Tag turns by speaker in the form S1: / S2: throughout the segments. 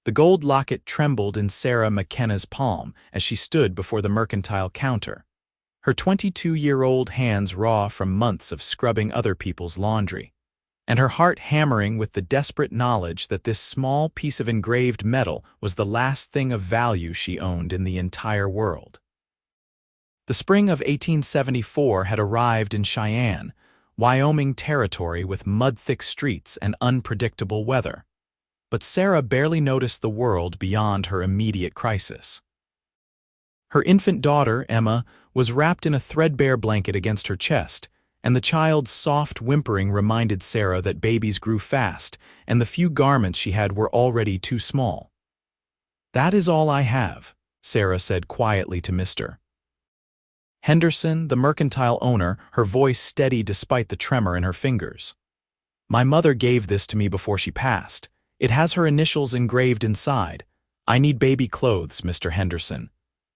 S1: The gold locket trembled in Sarah McKenna's palm as she stood before the mercantile counter, her 22-year-old hands raw from months of scrubbing other people's laundry, and her heart hammering with the desperate knowledge that this small piece of engraved metal was the last thing of value she owned in the entire world. The spring of 1874 had arrived in Cheyenne, Wyoming territory with mud-thick streets and unpredictable weather. But Sarah barely noticed the world beyond her immediate crisis. Her infant daughter, Emma, was wrapped in a threadbare blanket against her chest, and the child's soft whimpering reminded Sarah that babies grew fast, and the few garments she had were already too small. "That is all I have," Sarah said quietly to Mr. Henderson, the mercantile owner, her voice steady despite the tremor in her fingers. "My mother gave this to me before she passed. It has her initials engraved inside. I need baby clothes, Mr. Henderson.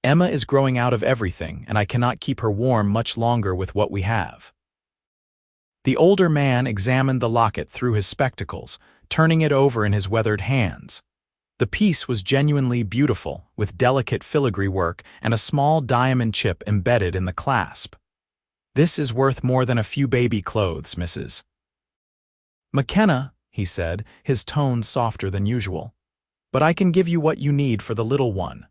S1: Emma is growing out of everything, and I cannot keep her warm much longer with what we have." The older man examined the locket through his spectacles, turning it over in his weathered hands. The piece was genuinely beautiful, with delicate filigree work and a small diamond chip embedded in the clasp. "This is worth more than a few baby clothes, Mrs. McKenna," he said, his tone softer than usual. "But I can give you what you need for the little one."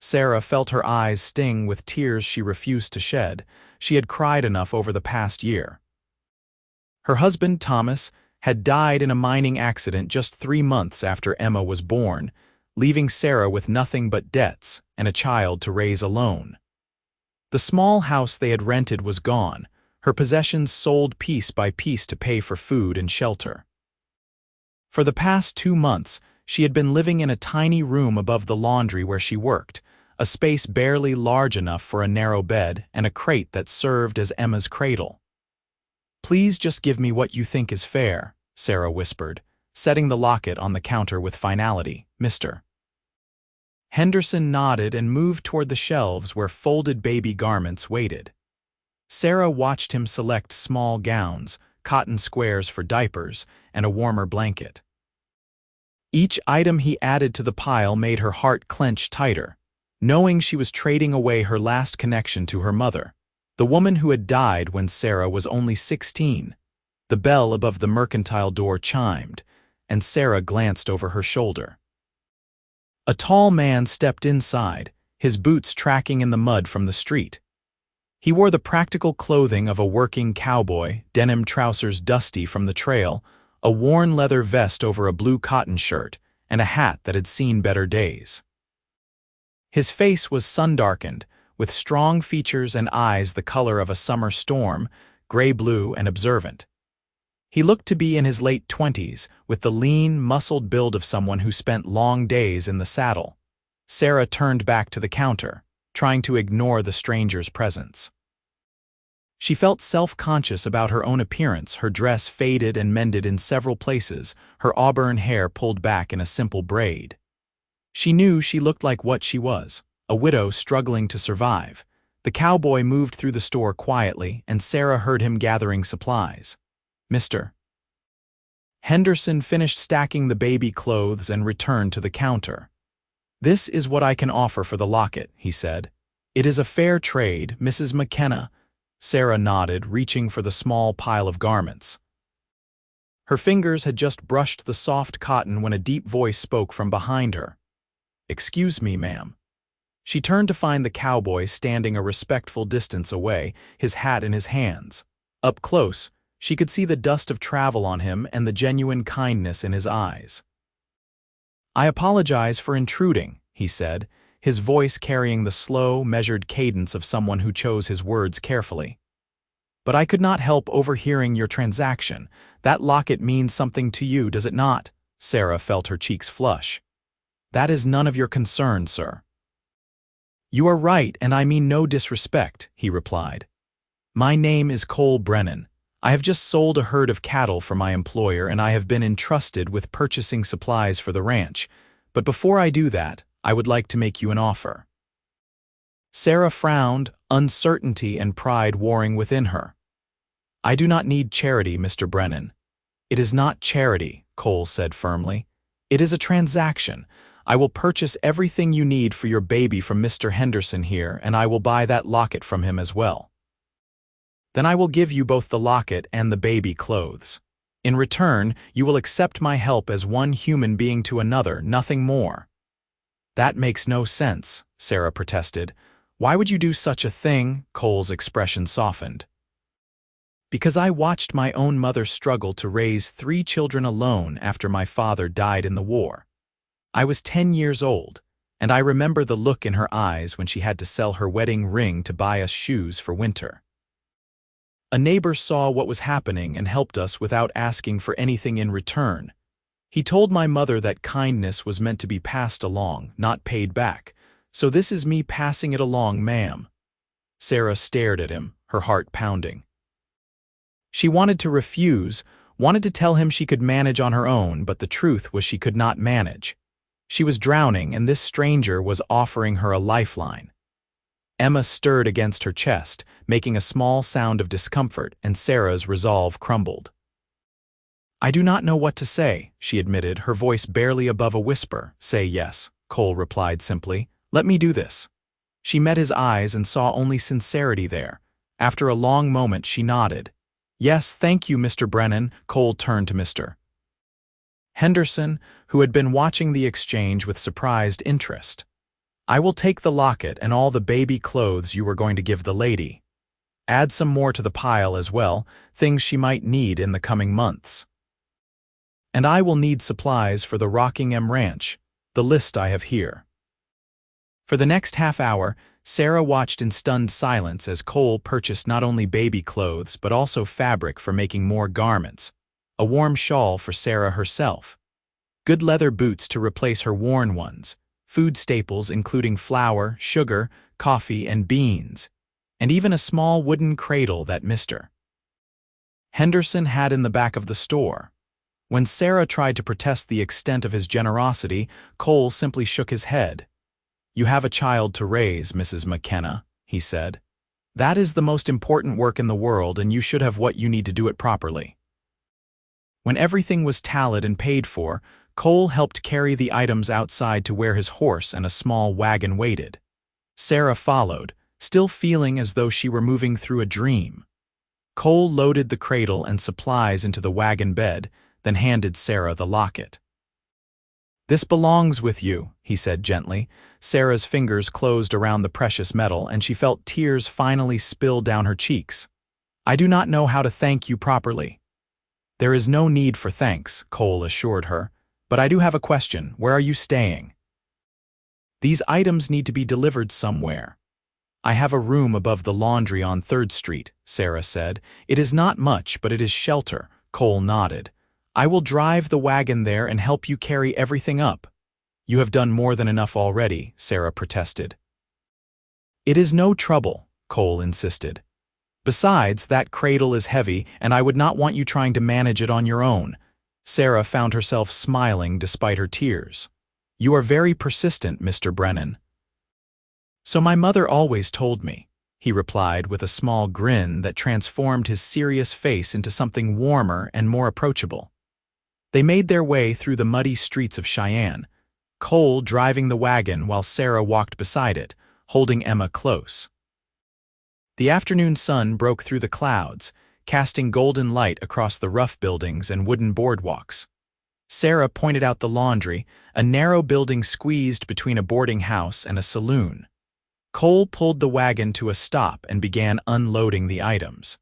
S1: Sarah felt her eyes sting with tears she refused to shed. She had cried enough over the past year. Her husband, Thomas, had died in a mining accident just 3 months after Emma was born, leaving Sarah with nothing but debts and a child to raise alone. The small house they had rented was gone, her possessions sold piece by piece to pay for food and shelter. For the past 2 months, she had been living in a tiny room above the laundry where she worked, a space barely large enough for a narrow bed and a crate that served as Emma's cradle. "Please just give me what you think is fair," Sarah whispered, setting the locket on the counter with finality. "Mr. Henderson nodded and moved toward the shelves where folded baby garments waited. Sarah watched him select small gowns, cotton squares for diapers, and a warmer blanket. Each item he added to the pile made her heart clench tighter, knowing she was trading away her last connection to her mother, the woman who had died when Sarah was only 16. The bell above the mercantile door chimed, and Sarah glanced over her shoulder. A tall man stepped inside, his boots tracking in the mud from the street. He wore the practical clothing of a working cowboy, denim trousers dusty from the trail, a worn leather vest over a blue cotton shirt, and a hat that had seen better days. His face was sun-darkened, with strong features and eyes the color of a summer storm, gray-blue and observant. He looked to be in his late 20s, with the lean, muscled build of someone who spent long days in the saddle. Sarah turned back to the counter, trying to ignore the stranger's presence. She felt self-conscious about her own appearance, her dress faded and mended in several places, her auburn hair pulled back in a simple braid. She knew she looked like what she was, a widow struggling to survive. The cowboy moved through the store quietly, and Sarah heard him gathering supplies. "Mr. Henderson finished stacking the baby clothes and returned to the counter. "This is what I can offer for the locket," he said. "It is a fair trade, Mrs. McKenna." Sarah nodded, reaching for the small pile of garments. Her fingers had just brushed the soft cotton when a deep voice spoke from behind her. "Excuse me, ma'am." She turned to find the cowboy standing a respectful distance away, his hat in his hands. Up close, she could see the dust of travel on him and the genuine kindness in his eyes. "I apologize for intruding," he said, his voice carrying the slow, measured cadence of someone who chose his words carefully. "But I could not help overhearing your transaction. That locket means something to you, does it not?" Sarah felt her cheeks flush. "That is none of your concern, sir." "You are right, and I mean no disrespect," he replied. "My name is Cole Brennan. I have just sold a herd of cattle for my employer, and I have been entrusted with purchasing supplies for the ranch. But before I do that, I would like to make you an offer." Sarah frowned, uncertainty and pride warring within her. "I do not need charity, Mr. Brennan." "It is not charity," Cole said firmly. "It is a transaction. I will purchase everything you need for your baby from Mr. Henderson here, and I will buy that locket from him as well. Then I will give you both the locket and the baby clothes. In return, you will accept my help as one human being to another, nothing more." "That makes no sense," Sarah protested. "Why would you do such a thing?" Cole's expression softened. "Because I watched my own mother struggle to raise 3 children alone after my father died in the war. I was 10 years old, and I remember the look in her eyes when she had to sell her wedding ring to buy us shoes for winter. A neighbor saw what was happening and helped us without asking for anything in return. He told my mother that kindness was meant to be passed along, not paid back. So this is me passing it along, ma'am." Sarah stared at him, her heart pounding. She wanted to refuse, wanted to tell him she could manage on her own, but the truth was she could not manage. She was drowning, and this stranger was offering her a lifeline. Emma stirred against her chest, making a small sound of discomfort, and Sarah's resolve crumbled. "I do not know what to say," she admitted, her voice barely above a whisper. "Say yes," Cole replied simply. "Let me do this." She met his eyes and saw only sincerity there. After a long moment, she nodded. "Yes, thank you, Mr. Brennan." Cole turned to Mr. Henderson, who had been watching the exchange with surprised interest. "I will take the locket and all the baby clothes you were going to give the lady. Add some more to the pile as well, things she might need in the coming months. And I will need supplies for the Rockingham Ranch, the list I have here." For the next half hour, Sarah watched in stunned silence as Cole purchased not only baby clothes but also fabric for making more garments, a warm shawl for Sarah herself, good leather boots to replace her worn ones, food staples including flour, sugar, coffee, and beans, and even a small wooden cradle that Mr. Henderson had in the back of the store. When Sarah tried to protest the extent of his generosity, Cole simply shook his head. "You have a child to raise, Mrs. McKenna," he said. "That is the most important work in the world, and you should have what you need to do it properly." When everything was tallied and paid for, Cole helped carry the items outside to where his horse and a small wagon waited. Sarah followed, still feeling as though she were moving through a dream. Cole loaded the cradle and supplies into the wagon bed, then handed Sarah the locket. "This belongs with you," he said gently. Sarah's fingers closed around the precious metal, and she felt tears finally spill down her cheeks. "I do not know how to thank you properly." "There is no need for thanks," Cole assured her. "But I do have a question. Where are you staying?" "These items need to be delivered somewhere." "I have a room above the laundry on 3rd Street, Sarah said. "It is not much, but it is shelter." Cole nodded. "I will drive the wagon there and help you carry everything up." "You have done more than enough already," Sarah protested. "It is no trouble," Cole insisted. "Besides, that cradle is heavy, and I would not want you trying to manage it on your own." Sarah found herself smiling despite her tears. "You are very persistent, Mr. Brennan." "So my mother always told me," he replied with a small grin that transformed his serious face into something warmer and more approachable. They made their way through the muddy streets of Cheyenne, Cole driving the wagon while Sarah walked beside it, holding Emma close. The afternoon sun broke through the clouds, casting golden light across the rough buildings and wooden boardwalks. Sarah pointed out the laundry, a narrow building squeezed between a boarding house and a saloon. Cole pulled the wagon to a stop and began unloading the items.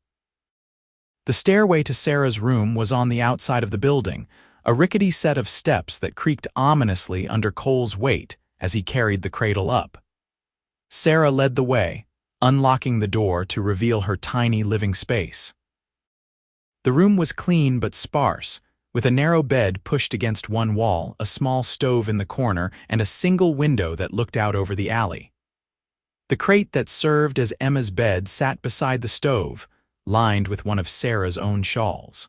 S1: The stairway to Sarah's room was on the outside of the building, a rickety set of steps that creaked ominously under Cole's weight as he carried the cradle up. Sarah led the way, unlocking the door to reveal her tiny living space. The room was clean but sparse, with a narrow bed pushed against one wall, a small stove in the corner, and a single window that looked out over the alley. The crate that served as Emma's bed sat beside the stove, lined with one of Sarah's own shawls.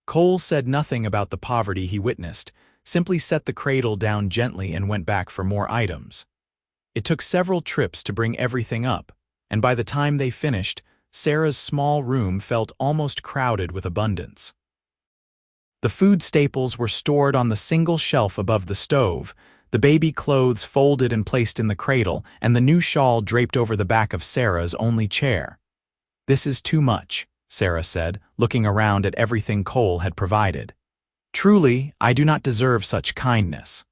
S1: Cole said nothing about the poverty he witnessed, simply set the cradle down gently and went back for more items. It took several trips to bring everything up, and by the time they finished, Sarah's small room felt almost crowded with abundance. The food staples were stored on the single shelf above the stove, the baby clothes folded and placed in the cradle, and the new shawl draped over the back of Sarah's only chair. "This is too much," Sarah said, looking around at everything Cole had provided. "Truly, I do not deserve such kindness."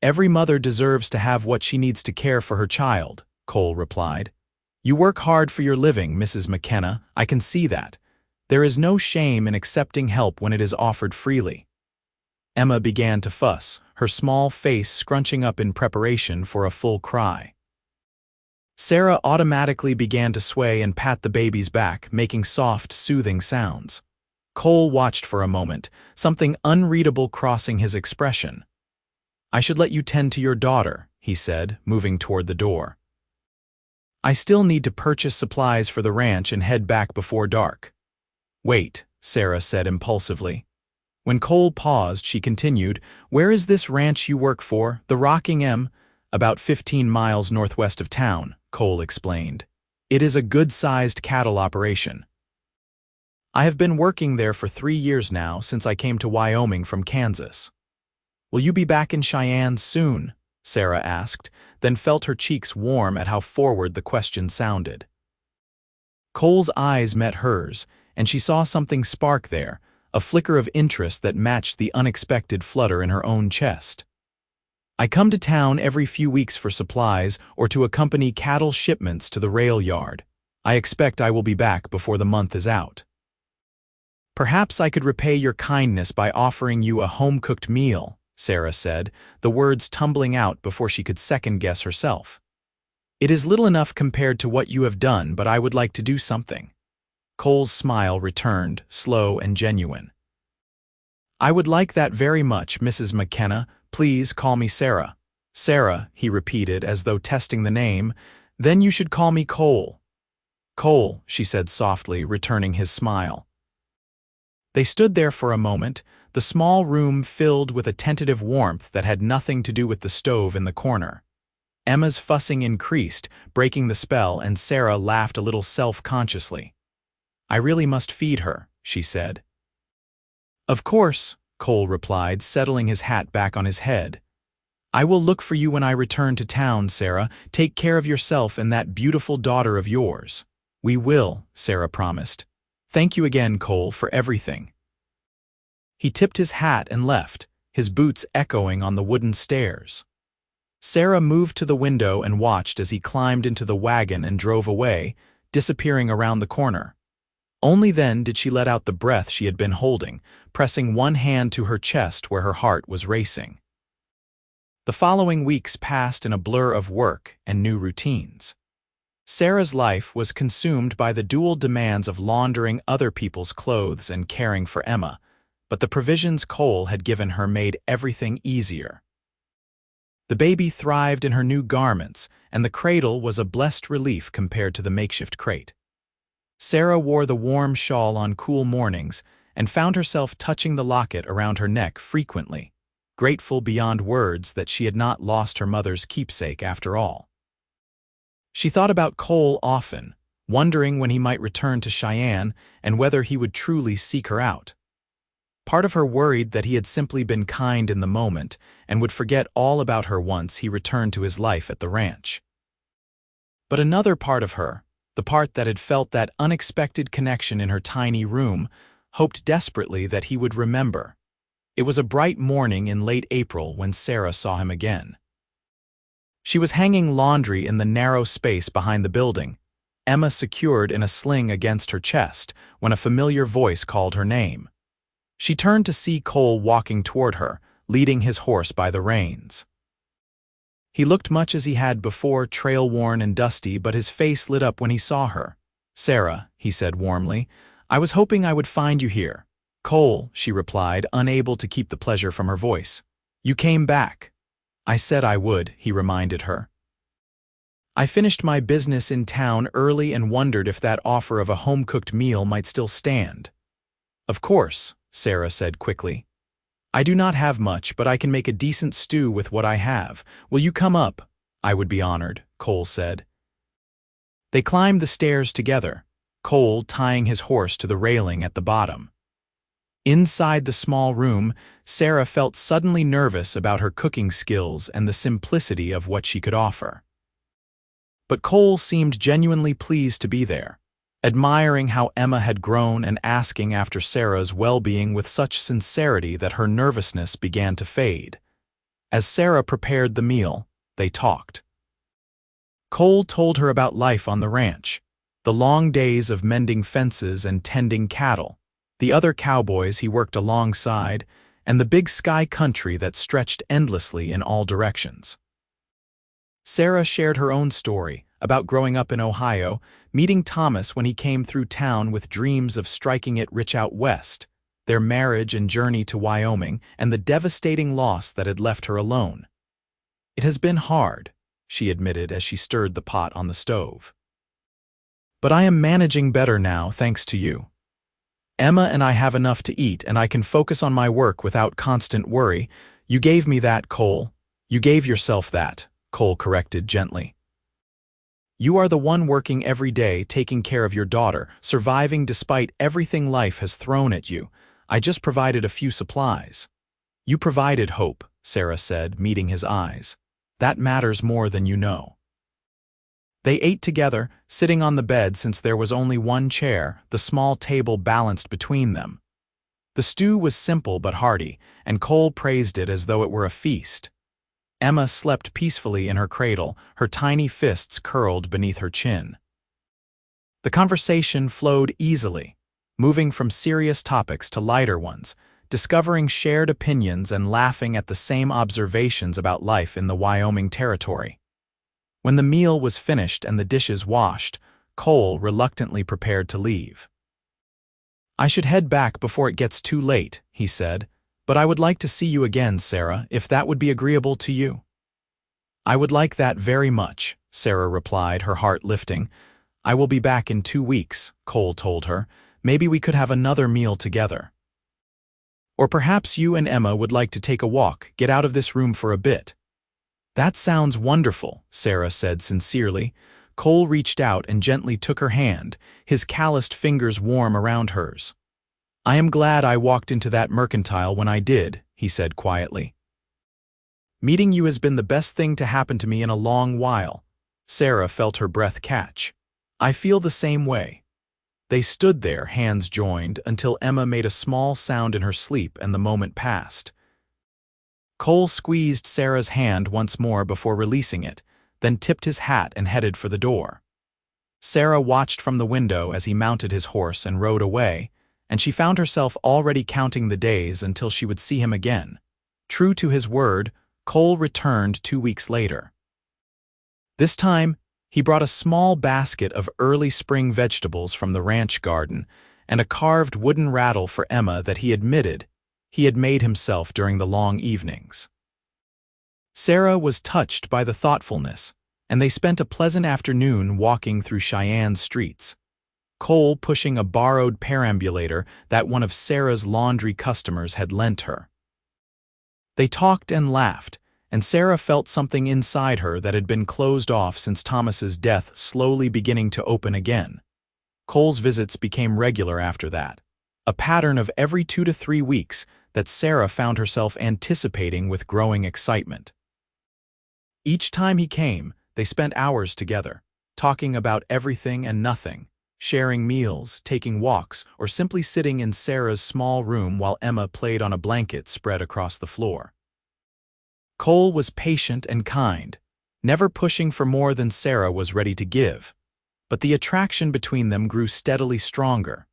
S1: "Every mother deserves to have what she needs to care for her child," Cole replied. "You work hard for your living, Mrs. McKenna, I can see that. There is no shame in accepting help when it is offered freely." Emma began to fuss, her small face scrunching up in preparation for a full cry. Sarah automatically began to sway and pat the baby's back, making soft, soothing sounds. Cole watched for a moment, something unreadable crossing his expression. "I should let you tend to your daughter," he said, moving toward the door. "I still need to purchase supplies for the ranch and head back before dark." "Wait," Sarah said impulsively. When Cole paused, she continued, "Where is this ranch you work for, the Rocking M?" "About 15 miles northwest of town," Cole explained. "It is a good-sized cattle operation. I have been working there for 3 years now, since I came to Wyoming from Kansas." "Will you be back in Cheyenne soon?" Sarah asked, then felt her cheeks warm at how forward the question sounded. Cole's eyes met hers, and she saw something spark there, a flicker of interest that matched the unexpected flutter in her own chest. "I come to town every few weeks for supplies or to accompany cattle shipments to the rail yard. I expect I will be back before the month is out." "Perhaps I could repay your kindness by offering you a home-cooked meal," Sarah said, the words tumbling out before she could second-guess herself. "It is little enough compared to what you have done, but I would like to do something." Cole's smile returned, slow and genuine. "I would like that very much, Mrs. McKenna. Please call me Sarah." "Sarah," he repeated as though testing the name. "Then you should call me Cole." "Cole," she said softly, returning his smile. They stood there for a moment, the small room filled with a tentative warmth that had nothing to do with the stove in the corner. Emma's fussing increased, breaking the spell, and Sarah laughed a little self-consciously. "I really must feed her," she said. "Of course," Cole replied, settling his hat back on his head. "I will look for you when I return to town, Sarah. Take care of yourself and that beautiful daughter of yours." "We will," Sarah promised. "Thank you again, Cole, for everything." He tipped his hat and left, his boots echoing on the wooden stairs. Sarah moved to the window and watched as he climbed into the wagon and drove away, disappearing around the corner. Only then did she let out the breath she had been holding, pressing one hand to her chest where her heart was racing. The following weeks passed in a blur of work and new routines. Sarah's life was consumed by the dual demands of laundering other people's clothes and caring for Emma, but the provisions Cole had given her made everything easier. The baby thrived in her new garments, and the cradle was a blessed relief compared to the makeshift crate. Sarah wore the warm shawl on cool mornings and found herself touching the locket around her neck frequently, grateful beyond words that she had not lost her mother's keepsake after all. She thought about Cole often, wondering when he might return to Cheyenne and whether he would truly seek her out. Part of her worried that he had simply been kind in the moment and would forget all about her once he returned to his life at the ranch. But another part of her, the part that had felt that unexpected connection in her tiny room, hoped desperately that he would remember. It was a bright morning in late April when Sarah saw him again. She was hanging laundry in the narrow space behind the building, Emma secured in a sling against her chest, when a familiar voice called her name. She turned to see Cole walking toward her, leading his horse by the reins. He looked much as he had before, trail-worn and dusty, but his face lit up when he saw her. "Sarah," he said warmly, "I was hoping I would find you here." "Cole," she replied, unable to keep the pleasure from her voice. "You came back." "I said I would," he reminded her. "I finished my business in town early and wondered if that offer of a home-cooked meal might still stand." "Of course," Sarah said quickly. "I do not have much, but I can make a decent stew with what I have. Will you come up?" "I would be honored," Cole said. They climbed the stairs together, Cole tying his horse to the railing at the bottom. Inside the small room, Sarah felt suddenly nervous about her cooking skills and the simplicity of what she could offer. But Cole seemed genuinely pleased to be there, admiring how Emma had grown and asking after Sarah's well-being with such sincerity that her nervousness began to fade. As Sarah prepared the meal, they talked. Cole told her about life on the ranch, the long days of mending fences and tending cattle, the other cowboys he worked alongside, and the big sky country that stretched endlessly in all directions. Sarah shared her own story about growing up in Ohio, meeting Thomas when he came through town with dreams of striking it rich out west, their marriage and journey to Wyoming, and the devastating loss that had left her alone. "It has been hard," she admitted as she stirred the pot on the stove. "But I am managing better now, thanks to you. Emma and I have enough to eat, and I can focus on my work without constant worry. You gave me that, Cole. You gave yourself that," Cole corrected gently. "You are the one working every day, taking care of your daughter, surviving despite everything life has thrown at you. I just provided a few supplies." "You provided hope," Sarah said, meeting his eyes. "That matters more than you know." They ate together, sitting on the bed since there was only one chair, the small table balanced between them. The stew was simple but hearty, and Cole praised it as though it were a feast. Emma slept peacefully in her cradle, her tiny fists curled beneath her chin. The conversation flowed easily, moving from serious topics to lighter ones, discovering shared opinions and laughing at the same observations about life in the Wyoming Territory. When the meal was finished and the dishes washed, Cole reluctantly prepared to leave. "I should head back before it gets too late," he said, "but I would like to see you again, Sarah, if that would be agreeable to you." "I would like that very much," Sarah replied, her heart lifting. "I will be back in 2 weeks," Cole told her. "Maybe we could have another meal together. Or perhaps you and Emma would like to take a walk, get out of this room for a bit." "That sounds wonderful," Sarah said sincerely. Cole reached out and gently took her hand, his calloused fingers warm around hers. "I am glad I walked into that mercantile when I did," he said quietly. "Meeting you has been the best thing to happen to me in a long while." Sarah felt her breath catch. "I feel the same way." They stood there, hands joined, until Emma made a small sound in her sleep and the moment passed. Cole squeezed Sarah's hand once more before releasing it, then tipped his hat and headed for the door. Sarah watched from the window as he mounted his horse and rode away, and she found herself already counting the days until she would see him again. True to his word, Cole returned 2 weeks later. This time, he brought a small basket of early spring vegetables from the ranch garden and a carved wooden rattle for Emma that he admitted he had made himself during the long evenings. Sarah was touched by the thoughtfulness, and they spent a pleasant afternoon walking through Cheyenne's streets, Cole pushing a borrowed perambulator that one of Sarah's laundry customers had lent her. They talked and laughed, and Sarah felt something inside her that had been closed off since Thomas's death slowly beginning to open again. Cole's visits became regular after that, a pattern of every 2 to 3 weeks that Sarah found herself anticipating with growing excitement. Each time he came, they spent hours together, talking about everything and nothing, sharing meals, taking walks, or simply sitting in Sarah's small room while Emma played on a blanket spread across the floor. Cole was patient and kind, never pushing for more than Sarah was ready to give, but the attraction between them grew steadily stronger.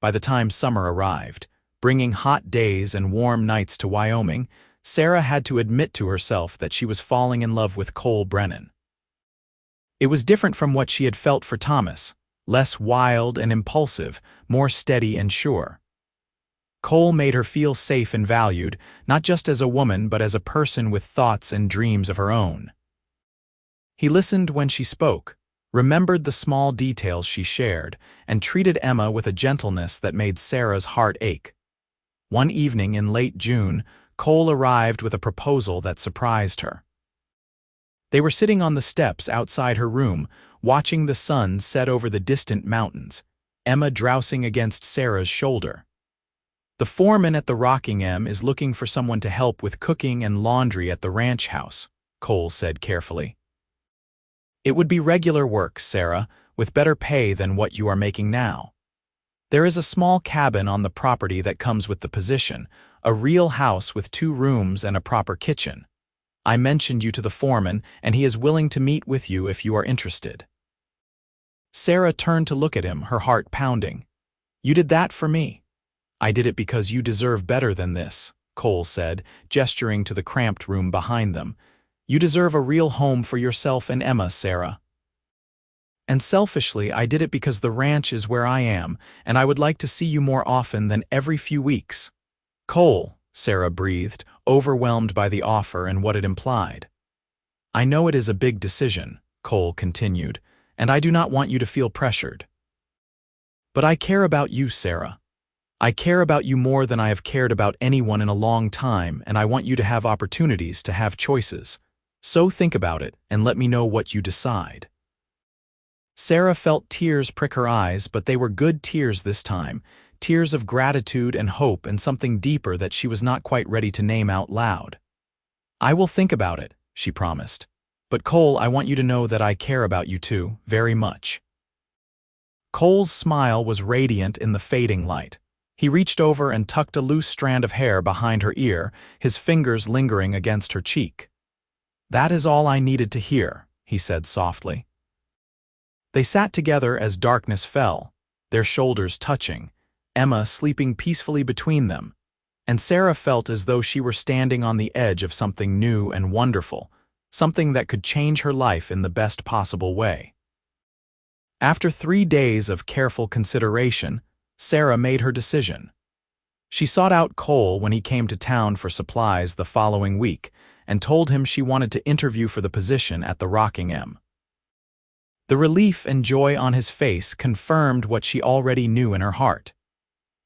S1: By the time summer arrived, bringing hot days and warm nights to Wyoming, Sarah had to admit to herself that she was falling in love with Cole Brennan. It was different from what she had felt for Thomas, less wild and impulsive, more steady and sure. Cole made her feel safe and valued, not just as a woman but as a person with thoughts and dreams of her own. He listened when she spoke, remembered the small details she shared, and treated Emma with a gentleness that made Sarah's heart ache. One evening in late June, Cole arrived with a proposal that surprised her. They were sitting on the steps outside her room, watching the sun set over the distant mountains, Emma drowsing against Sarah's shoulder. The foreman at the Rockingham is looking for someone to help with cooking and laundry at the ranch house, Cole said carefully. It would be regular work, Sarah, with better pay than what you are making now. There is a small cabin on the property that comes with the position, a real house with 2 rooms and a proper kitchen. I mentioned you to the foreman, and he is willing to meet with you if you are interested. Sarah turned to look at him, her heart pounding. You did that for me. I did it because you deserve better than this, Cole said, gesturing to the cramped room behind them. You deserve a real home for yourself and Emma, Sarah. And selfishly, I did it because the ranch is where I am, and I would like to see you more often than every few weeks. Cole, Sarah breathed, overwhelmed by the offer and what it implied. I know it is a big decision, Cole continued, and I do not want you to feel pressured. But I care about you, Sarah. I care about you more than I have cared about anyone in a long time, and I want you to have opportunities, to have choices. So think about it, and let me know what you decide. Sarah felt tears prick her eyes, but they were good tears this time, tears of gratitude and hope and something deeper that she was not quite ready to name out loud. I will think about it, she promised. But Cole, I want you to know that I care about you too, very much. Cole's smile was radiant in the fading light. He reached over and tucked a loose strand of hair behind her ear, his fingers lingering against her cheek. That is all I needed to hear, he said softly. They sat together as darkness fell, their shoulders touching, Emma sleeping peacefully between them, and Sarah felt as though she were standing on the edge of something new and wonderful, something that could change her life in the best possible way. After 3 days of careful consideration, Sarah made her decision. She sought out Cole when he came to town for supplies the following week and told him she wanted to interview for the position at the Rockingham. The relief and joy on his face confirmed what she already knew in her heart.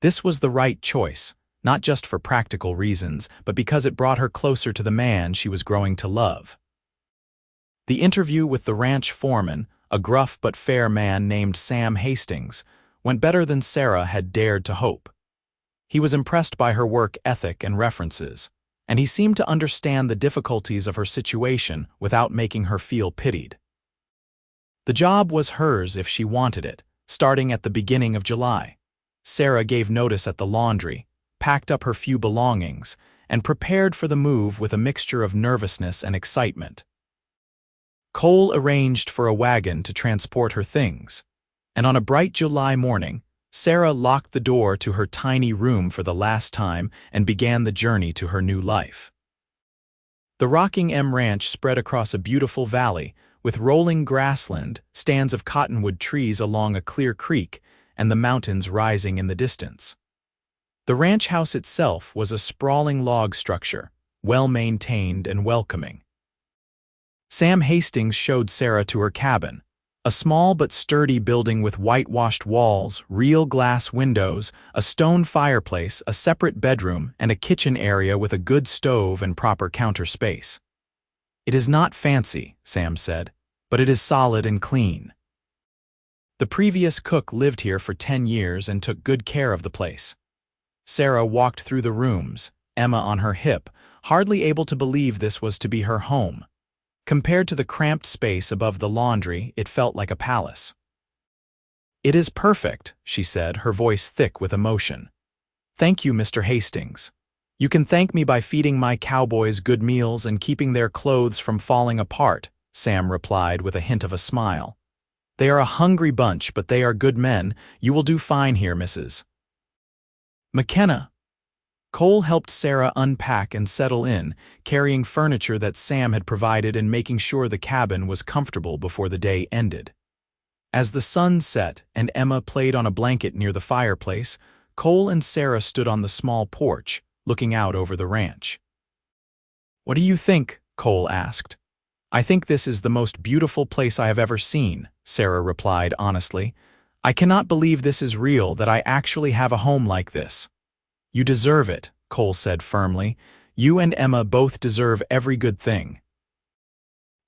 S1: This was the right choice, not just for practical reasons, but because it brought her closer to the man she was growing to love. The interview with the ranch foreman, a gruff but fair man named Sam Hastings, went better than Sarah had dared to hope. He was impressed by her work ethic and references, and he seemed to understand the difficulties of her situation without making her feel pitied. The job was hers if she wanted it, starting at the beginning of July. Sarah gave notice at the laundry, packed up her few belongings, and prepared for the move with a mixture of nervousness and excitement. Cole arranged for a wagon to transport her things, and on a bright July morning, Sarah locked the door to her tiny room for the last time and began the journey to her new life. The Rockingham Ranch spread across a beautiful valley, with rolling grassland, stands of cottonwood trees along a clear creek, and the mountains rising in the distance. The ranch house itself was a sprawling log structure, well-maintained and welcoming. Sam Hastings showed Sarah to her cabin, a small but sturdy building with whitewashed walls, real glass windows, a stone fireplace, a separate bedroom, and a kitchen area with a good stove and proper counter space. It is not fancy, Sam said, but it is solid and clean. The previous cook lived here for 10 years and took good care of the place. Sarah walked through the rooms, Emma on her hip, hardly able to believe this was to be her home. Compared to the cramped space above the laundry, it felt like a palace. It is perfect, she said, her voice thick with emotion. Thank you, Mr. Hastings. You can thank me by feeding my cowboys good meals and keeping their clothes from falling apart, Sam replied with a hint of a smile. They are a hungry bunch, but they are good men. You will do fine here, Mrs. McKenna. Cole helped Sarah unpack and settle in, carrying furniture that Sam had provided and making sure the cabin was comfortable before the day ended. As the sun set and Emma played on a blanket near the fireplace, Cole and Sarah stood on the small porch, looking out over the ranch. What do you think? Cole asked. I think this is the most beautiful place I have ever seen, Sarah replied honestly. I cannot believe this is real, that I actually have a home like this. You deserve it, Cole said firmly. You and Emma both deserve every good thing.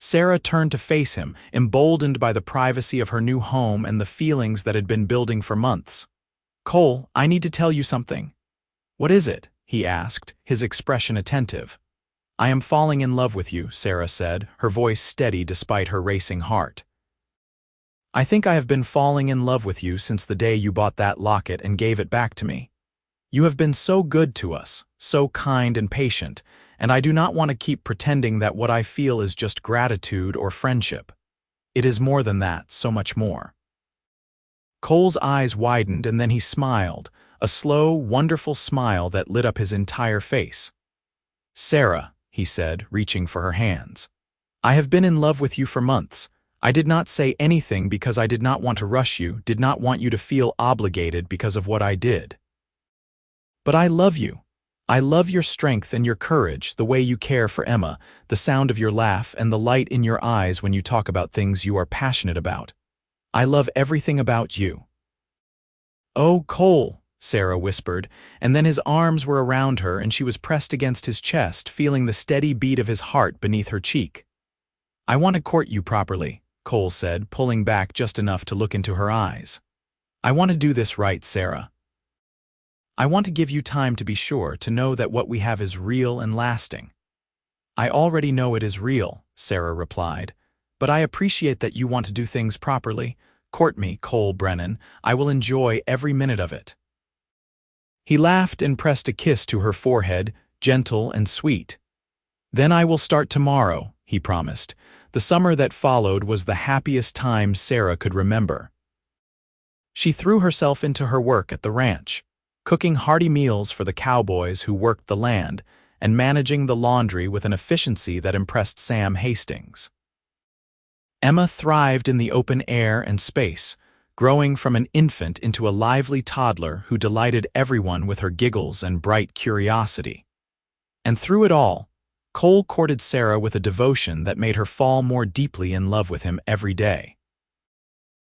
S1: Sarah turned to face him, emboldened by the privacy of her new home and the feelings that had been building for months. Cole, I need to tell you something. "What is it?" he asked, his expression attentive. "I am falling in love with you," Sarah said, her voice steady despite her racing heart. "I think I have been falling in love with you since the day you bought that locket and gave it back to me. You have been so good to us, so kind and patient, and I do not want to keep pretending that what I feel is just gratitude or friendship. It is more than that, so much more." Cole's eyes widened and then he smiled, a slow, wonderful smile that lit up his entire face. "Sarah," he said, reaching for her hands, "I have been in love with you for months. I did not say anything because I did not want to rush you, did not want you to feel obligated because of what I did. But I love you. I love your strength and your courage, the way you care for Emma, the sound of your laugh and the light in your eyes when you talk about things you are passionate about. I love everything about you." "Oh, Cole," Sarah whispered, and then his arms were around her and she was pressed against his chest, feeling the steady beat of his heart beneath her cheek. "I want to court you properly," Cole said, pulling back just enough to look into her eyes. "I want to do this right, Sarah. I want to give you time to be sure, to know that what we have is real and lasting." "I already know it is real," Sarah replied, "but I appreciate that you want to do things properly. Court me, Cole Brennan. I will enjoy every minute of it." He laughed and pressed a kiss to her forehead, gentle and sweet. "Then I will start tomorrow," he promised. The summer that followed was the happiest time Sarah could remember. She threw herself into her work at the ranch, cooking hearty meals for the cowboys who worked the land, and managing the laundry with an efficiency that impressed Sam Hastings. Emma thrived in the open air and space, growing from an infant into a lively toddler who delighted everyone with her giggles and bright curiosity. And through it all, Cole courted Sarah with a devotion that made her fall more deeply in love with him every day.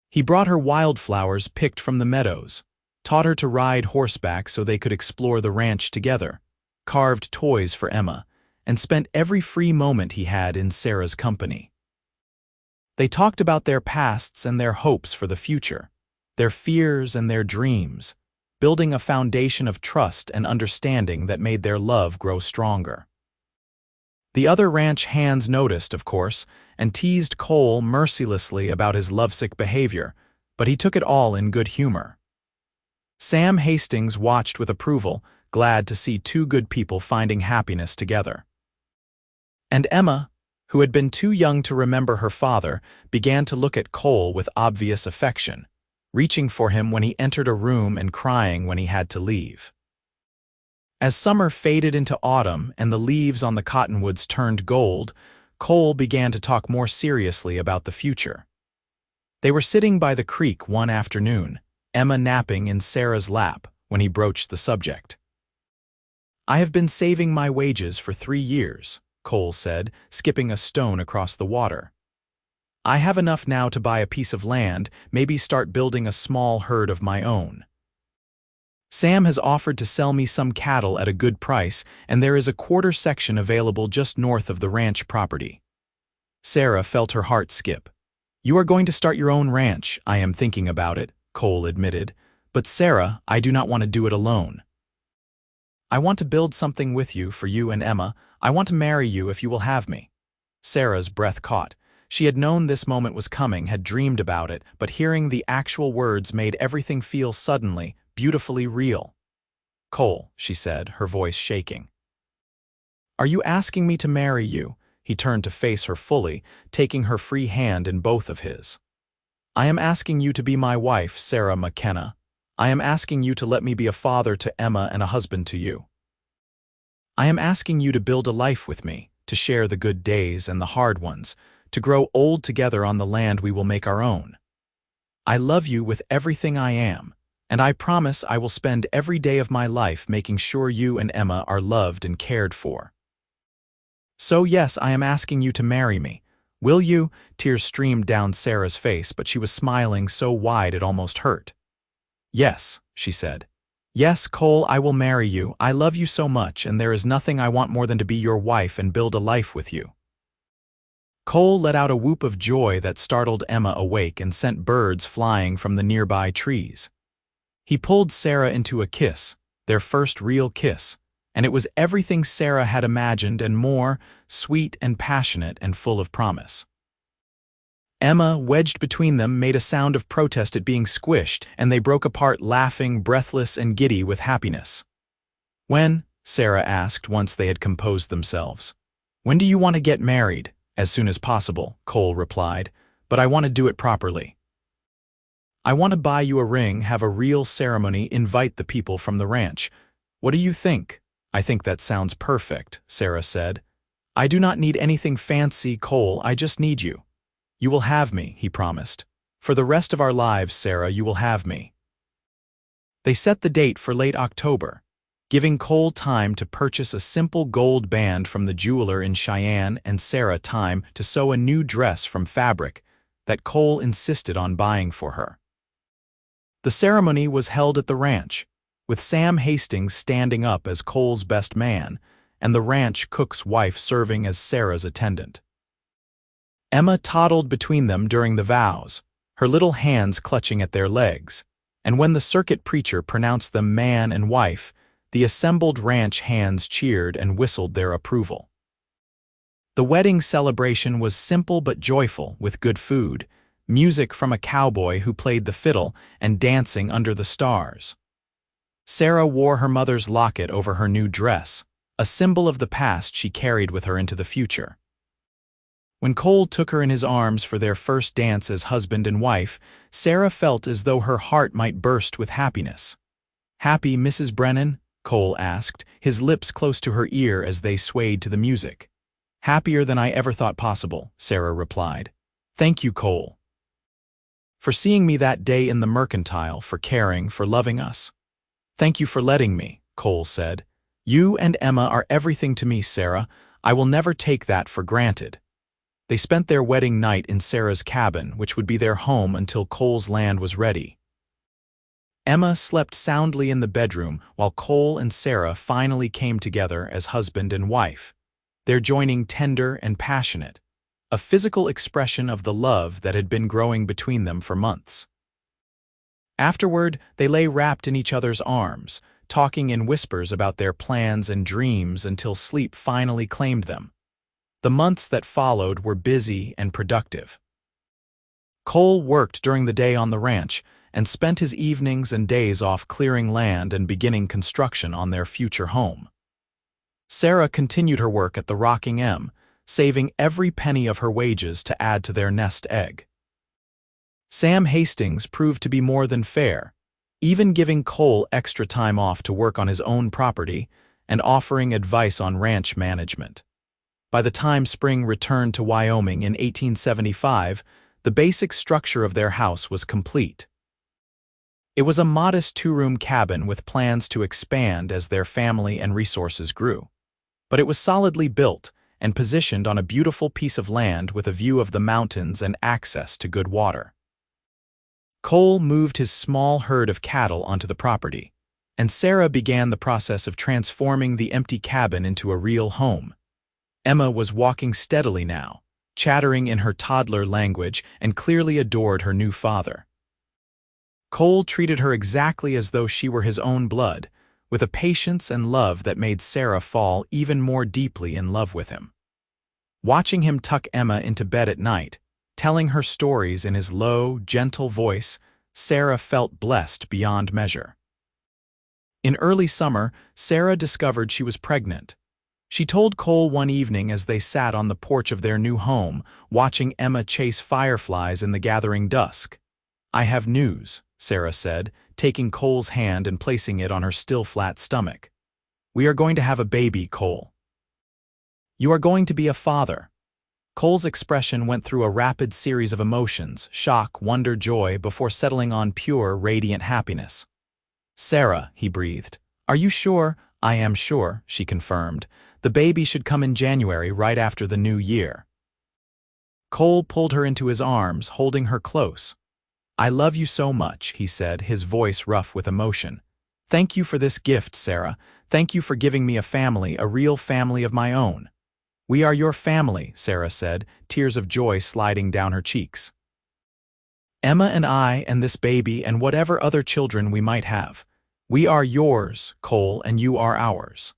S1: He brought her wildflowers picked from the meadows, taught her to ride horseback so they could explore the ranch together, carved toys for Emma, and spent every free moment he had in Sarah's company. They talked about their pasts and their hopes for the future, their fears and their dreams, building a foundation of trust and understanding that made their love grow stronger. The other ranch hands noticed, of course, and teased Cole mercilessly about his lovesick behavior, but he took it all in good humor. Sam Hastings watched with approval, glad to see two good people finding happiness together. And Emma, who had been too young to remember her father, began to look at Cole with obvious affection, reaching for him when he entered a room and crying when he had to leave. As summer faded into autumn and the leaves on the cottonwoods turned gold, Cole began to talk more seriously about the future. They were sitting by the creek one afternoon, Emma napping in Sarah's lap, when he broached the subject. "I have been saving my wages for 3 years," Cole said, skipping a stone across the water. "I have enough now to buy a piece of land, maybe start building a small herd of my own. Sam has offered to sell me some cattle at a good price, and there is a quarter section available just north of the ranch property." Sarah felt her heart skip. "You are going to start your own ranch, I am thinking about it," Cole admitted. "But Sarah, I do not want to do it alone. I want to build something with you, for you and Emma. I want to marry you if you will have me." Sarah's breath caught. She had known this moment was coming, had dreamed about it, but hearing the actual words made everything feel suddenly, beautifully real. "Cole," she said, her voice shaking. "Are you asking me to marry you?" He turned to face her fully, taking her free hand in both of his. "I am asking you to be my wife, Sarah McKenna. I am asking you to let me be a father to Emma and a husband to you. I am asking you to build a life with me, to share the good days and the hard ones, to grow old together on the land we will make our own. I love you with everything I am, and I promise I will spend every day of my life making sure you and Emma are loved and cared for. So yes, I am asking you to marry me. Will you?" Tears streamed down Sarah's face, but she was smiling so wide it almost hurt. "Yes," she said. "Yes, Cole, I will marry you. I love you so much, and there is nothing I want more than to be your wife and build a life with you." Cole let out a whoop of joy that startled Emma awake and sent birds flying from the nearby trees. He pulled Sarah into a kiss, their first real kiss, and it was everything Sarah had imagined and more, sweet and passionate and full of promise. Emma, wedged between them, made a sound of protest at being squished, and they broke apart laughing, breathless and giddy with happiness. "When?" Sarah asked once they had composed themselves. "When do you want to get married?" "As soon as possible," Cole replied, "but I want to do it properly. I want to buy you a ring, have a real ceremony, invite the people from the ranch. What do you think?" "I think that sounds perfect," Sarah said. "I do not need anything fancy, Cole, I just need you." "You will have me," he promised. "For the rest of our lives, Sarah, you will have me." They set the date for late October, giving Cole time to purchase a simple gold band from the jeweler in Cheyenne and Sarah time to sew a new dress from fabric that Cole insisted on buying for her. The ceremony was held at the ranch, with Sam Hastings standing up as Cole's best man and the ranch cook's wife serving as Sarah's attendant. Emma toddled between them during the vows, her little hands clutching at their legs, and when the circuit preacher pronounced them man and wife, the assembled ranch hands cheered and whistled their approval. The wedding celebration was simple but joyful, with good food, music from a cowboy who played the fiddle, and dancing under the stars. Sarah wore her mother's locket over her new dress, a symbol of the past she carried with her into the future. When Cole took her in his arms for their first dance as husband and wife, Sarah felt as though her heart might burst with happiness. "Happy, Mrs. Brennan?" Cole asked, his lips close to her ear as they swayed to the music. "Happier than I ever thought possible," Sarah replied. "Thank you, Cole, for seeing me that day in the mercantile, for caring, for loving us." "Thank you for letting me," Cole said. "You and Emma are everything to me, Sarah. I will never take that for granted." They spent their wedding night in Sarah's cabin, which would be their home until Cole's land was ready. Emma slept soundly in the bedroom while Cole and Sarah finally came together as husband and wife, their joining tender and passionate, a physical expression of the love that had been growing between them for months. Afterward, they lay wrapped in each other's arms, talking in whispers about their plans and dreams until sleep finally claimed them. The months that followed were busy and productive. Cole worked during the day on the ranch and spent his evenings and days off clearing land and beginning construction on their future home. Sarah continued her work at the Rocking M, saving every penny of her wages to add to their nest egg. Sam Hastings proved to be more than fair, even giving Cole extra time off to work on his own property and offering advice on ranch management. By the time spring returned to Wyoming in 1875, the basic structure of their house was complete. It was a modest two-room cabin with plans to expand as their family and resources grew. But it was solidly built and positioned on a beautiful piece of land with a view of the mountains and access to good water. Cole moved his small herd of cattle onto the property, and Sarah began the process of transforming the empty cabin into a real home. Emma was walking steadily now, chattering in her toddler language, and clearly adored her new father. Cole treated her exactly as though she were his own blood, with a patience and love that made Sarah fall even more deeply in love with him. Watching him tuck Emma into bed at night, telling her stories in his low, gentle voice, Sarah felt blessed beyond measure. In early summer, Sarah discovered she was pregnant. She told Cole one evening as they sat on the porch of their new home, watching Emma chase fireflies in the gathering dusk. "I have news," Sarah said, taking Cole's hand and placing it on her still flat stomach. "We are going to have a baby, Cole. You are going to be a father." Cole's expression went through a rapid series of emotions, shock, wonder, joy, before settling on pure, radiant happiness. "Sarah," he breathed. "Are you sure?" "I am sure," she confirmed. "The baby should come in January, right after the new year." Cole pulled her into his arms, holding her close. "I love you so much," he said, his voice rough with emotion. "Thank you for this gift, Sarah. Thank you for giving me a family, a real family of my own." "We are your family," Sarah said, tears of joy sliding down her cheeks. "Emma and I and this baby and whatever other children we might have. We are yours, Cole, and you are ours.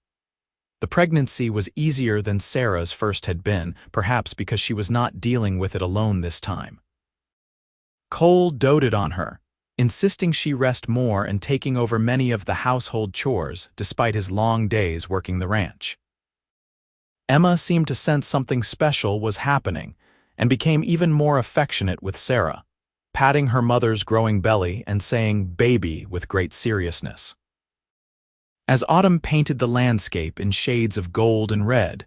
S1: The pregnancy was easier than Sarah's first had been, perhaps because she was not dealing with it alone this time. Cole doted on her, insisting she rest more and taking over many of the household chores despite his long days working the ranch. Emma seemed to sense something special was happening and became even more affectionate with Sarah, patting her mother's growing belly and saying "baby" with great seriousness. As autumn painted the landscape in shades of gold and red,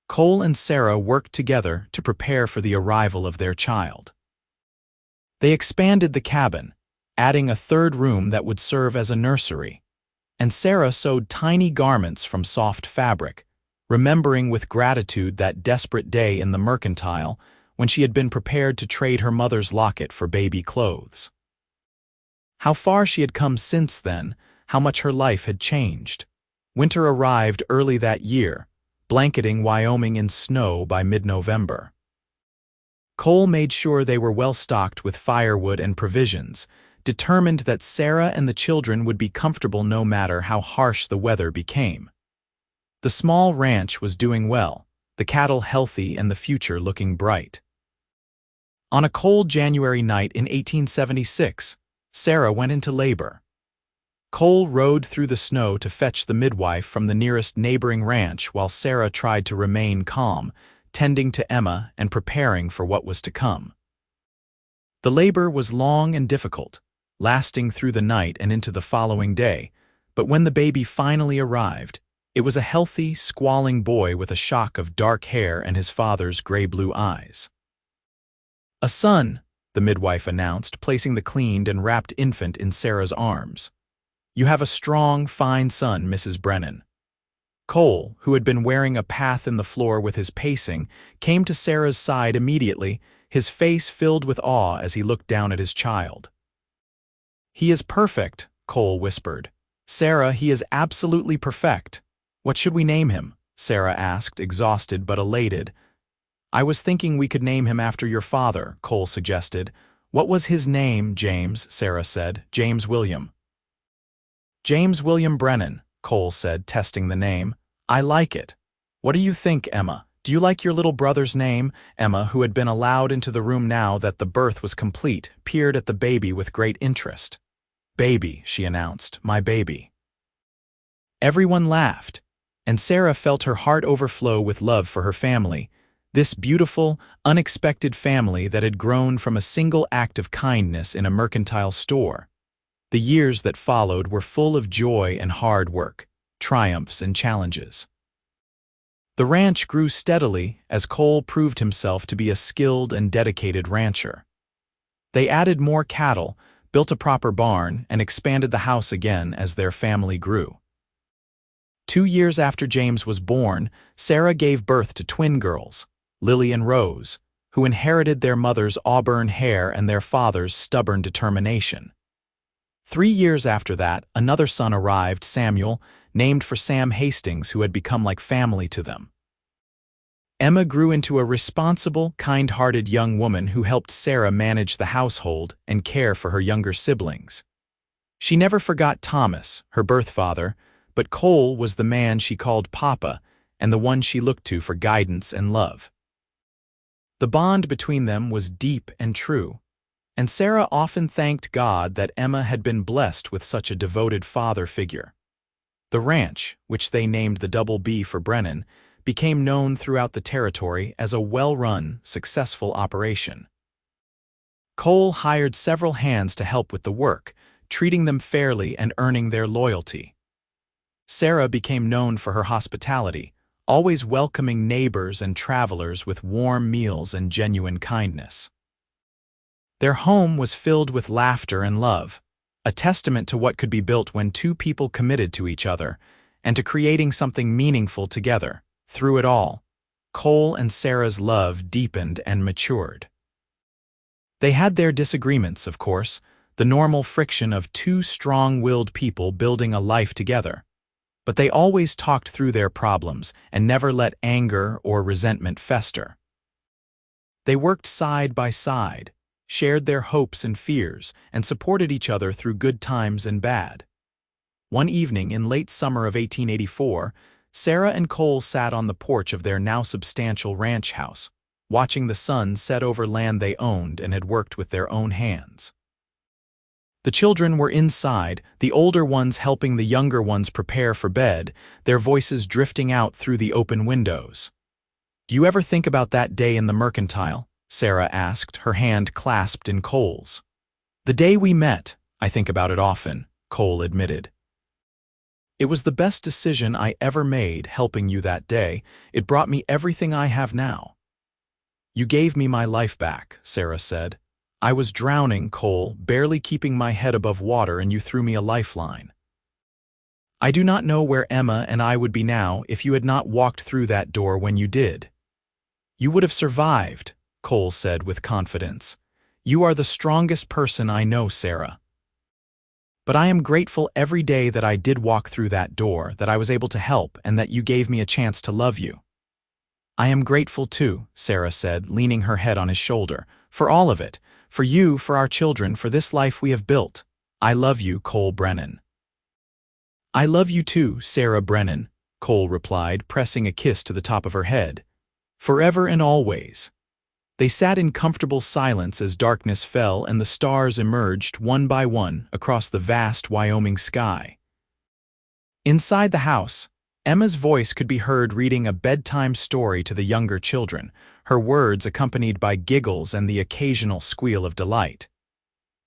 S1: Cole and Sarah worked together to prepare for the arrival of their child. They expanded the cabin, adding a third room that would serve as a nursery, and Sarah sewed tiny garments from soft fabric, remembering with gratitude that desperate day in the mercantile when she had been prepared to trade her mother's locket for baby clothes. How far she had come since then, how much her life had changed. Winter arrived early that year, blanketing Wyoming in snow by mid-November. Cole made sure they were well stocked with firewood and provisions, determined that Sarah and the children would be comfortable no matter how harsh the weather became. The small ranch was doing well, the cattle healthy and the future looking bright. On a cold January night in 1876, Sarah went into labor. Cole rode through the snow to fetch the midwife from the nearest neighboring ranch while Sarah tried to remain calm, tending to Emma and preparing for what was to come. The labor was long and difficult, lasting through the night and into the following day, but when the baby finally arrived, it was a healthy, squalling boy with a shock of dark hair and his father's gray-blue eyes. "A son," the midwife announced, placing the cleaned and wrapped infant in Sarah's arms. "You have a strong, fine son, Mrs. Brennan." Cole, who had been wearing a path in the floor with his pacing, came to Sarah's side immediately, his face filled with awe as he looked down at his child. "He is perfect," Cole whispered. "Sarah, he is absolutely perfect." "What should we name him?" Sarah asked, exhausted but elated. "I was thinking we could name him after your father," Cole suggested. "What was his name, James?" Sarah said. "James William." "James William Brennan," Cole said, testing the name. "I like it. What do you think, Emma? Do you like your little brother's name?" Emma, who had been allowed into the room now that the birth was complete, peered at the baby with great interest. "Baby," she announced, "my baby." Everyone laughed, and Sarah felt her heart overflow with love for her family, this beautiful, unexpected family that had grown from a single act of kindness in a mercantile store. The years that followed were full of joy and hard work, triumphs and challenges. The ranch grew steadily as Cole proved himself to be a skilled and dedicated rancher. They added more cattle, built a proper barn, and expanded the house again as their family grew. 2 years after James was born, Sarah gave birth to twin girls, Lily and Rose, who inherited their mother's auburn hair and their father's stubborn determination. 3 years after that, another son arrived, Samuel, named for Sam Hastings, who had become like family to them. Emma grew into a responsible, kind-hearted young woman who helped Sarah manage the household and care for her younger siblings. She never forgot Thomas, her birth father, but Cole was the man she called Papa and the one she looked to for guidance and love. The bond between them was deep and true, and Sarah often thanked God that Emma had been blessed with such a devoted father figure. The ranch, which they named the Double B for Brennan, became known throughout the territory as a well-run, successful operation. Cole hired several hands to help with the work, treating them fairly and earning their loyalty. Sarah became known for her hospitality, always welcoming neighbors and travelers with warm meals and genuine kindness. Their home was filled with laughter and love, a testament to what could be built when two people committed to each other and to creating something meaningful together. Through it all, Cole and Sarah's love deepened and matured. They had their disagreements, of course, the normal friction of two strong-willed people building a life together. But they always talked through their problems and never let anger or resentment fester. They worked side by side, shared their hopes and fears, and supported each other through good times and bad. One evening in late summer of 1884, Sarah and Cole sat on the porch of their now substantial ranch house, watching the sun set over land they owned and had worked with their own hands. The children were inside, the older ones helping the younger ones prepare for bed, their voices drifting out through the open windows. "Do you ever think about that day in the mercantile?" Sarah asked, her hand clasped in Cole's. "The day we met, I think about it often," Cole admitted. "It was the best decision I ever made helping you that day. It brought me everything I have now." "You gave me my life back," Sarah said. "I was drowning, Cole, barely keeping my head above water, and you threw me a lifeline. I do not know where Emma and I would be now if you had not walked through that door when you did." "You would have survived," Cole said with confidence. "You are the strongest person I know, Sarah. But I am grateful every day that I did walk through that door, that I was able to help, and that you gave me a chance to love you." "I am grateful too," Sarah said, leaning her head on his shoulder, "for all of it, for you, for our children, for this life we have built. I love you, Cole Brennan." "I love you too, Sarah Brennan," Cole replied, pressing a kiss to the top of her head. "Forever and always." They sat in comfortable silence as darkness fell and the stars emerged one by one across the vast Wyoming sky. Inside the house, Emma's voice could be heard reading a bedtime story to the younger children, her words accompanied by giggles and the occasional squeal of delight.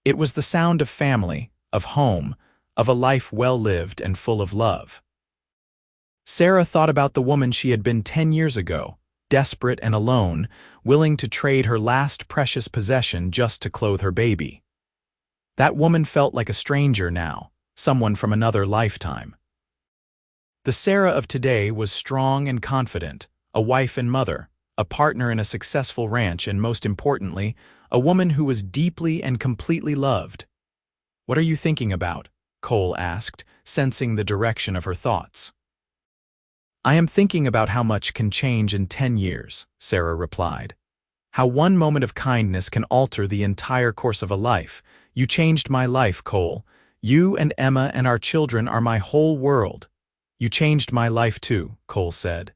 S1: It was the sound of family, of home, of a life well lived and full of love. Sarah thought about the woman she had been 10 years ago, desperate and alone, willing to trade her last precious possession just to clothe her baby. That woman felt like a stranger now, someone from another lifetime. The Sarah of today was strong and confident, a wife and mother, a partner in a successful ranch, and most importantly, a woman who was deeply and completely loved. "What are you thinking about?" Cole asked, sensing the direction of her thoughts. "I am thinking about how much can change in 10 years, Sarah replied. "How one moment of kindness can alter the entire course of a life. You changed my life, Cole. You and Emma and our children are my whole world." "You changed my life too," Cole said.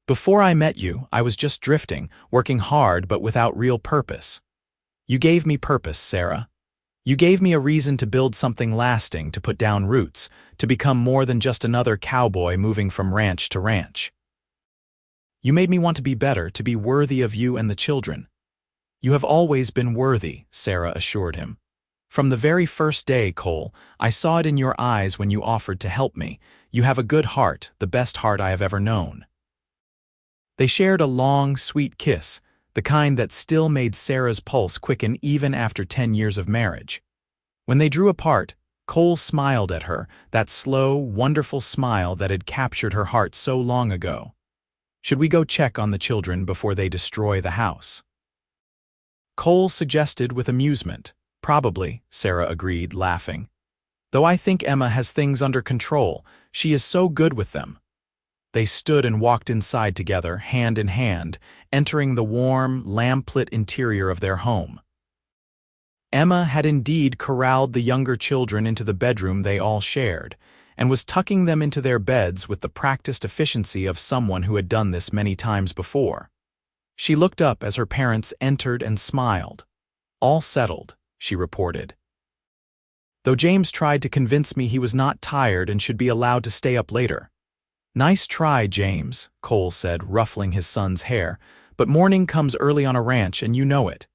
S1: "Before I met you, I was just drifting, working hard but without real purpose. You gave me purpose, Sarah. You gave me a reason to build something lasting, to put down roots, to become more than just another cowboy moving from ranch to ranch. You made me want to be better, to be worthy of you and the children." "You have always been worthy," Sarah assured him. "From the very first day, Cole, I saw it in your eyes when you offered to help me. You have a good heart, the best heart I have ever known." They shared a long, sweet kiss, the kind that still made Sarah's pulse quicken even after 10 years of marriage. When they drew apart, Cole smiled at her, that slow, wonderful smile that had captured her heart so long ago. "Should we go check on the children before they destroy the house?" Cole suggested with amusement. "Probably," Sarah agreed, laughing. "Though I think Emma has things under control. She is so good with them." They stood and walked inside together, hand in hand, entering the warm, lamp-lit interior of their home. Emma had indeed corralled the younger children into the bedroom they all shared, and was tucking them into their beds with the practiced efficiency of someone who had done this many times before. She looked up as her parents entered and smiled. "All settled," she reported. "Though James tried to convince me he was not tired and should be allowed to stay up later." "Nice try, James," Cole said, ruffling his son's hair, "but morning comes early on a ranch and you know it."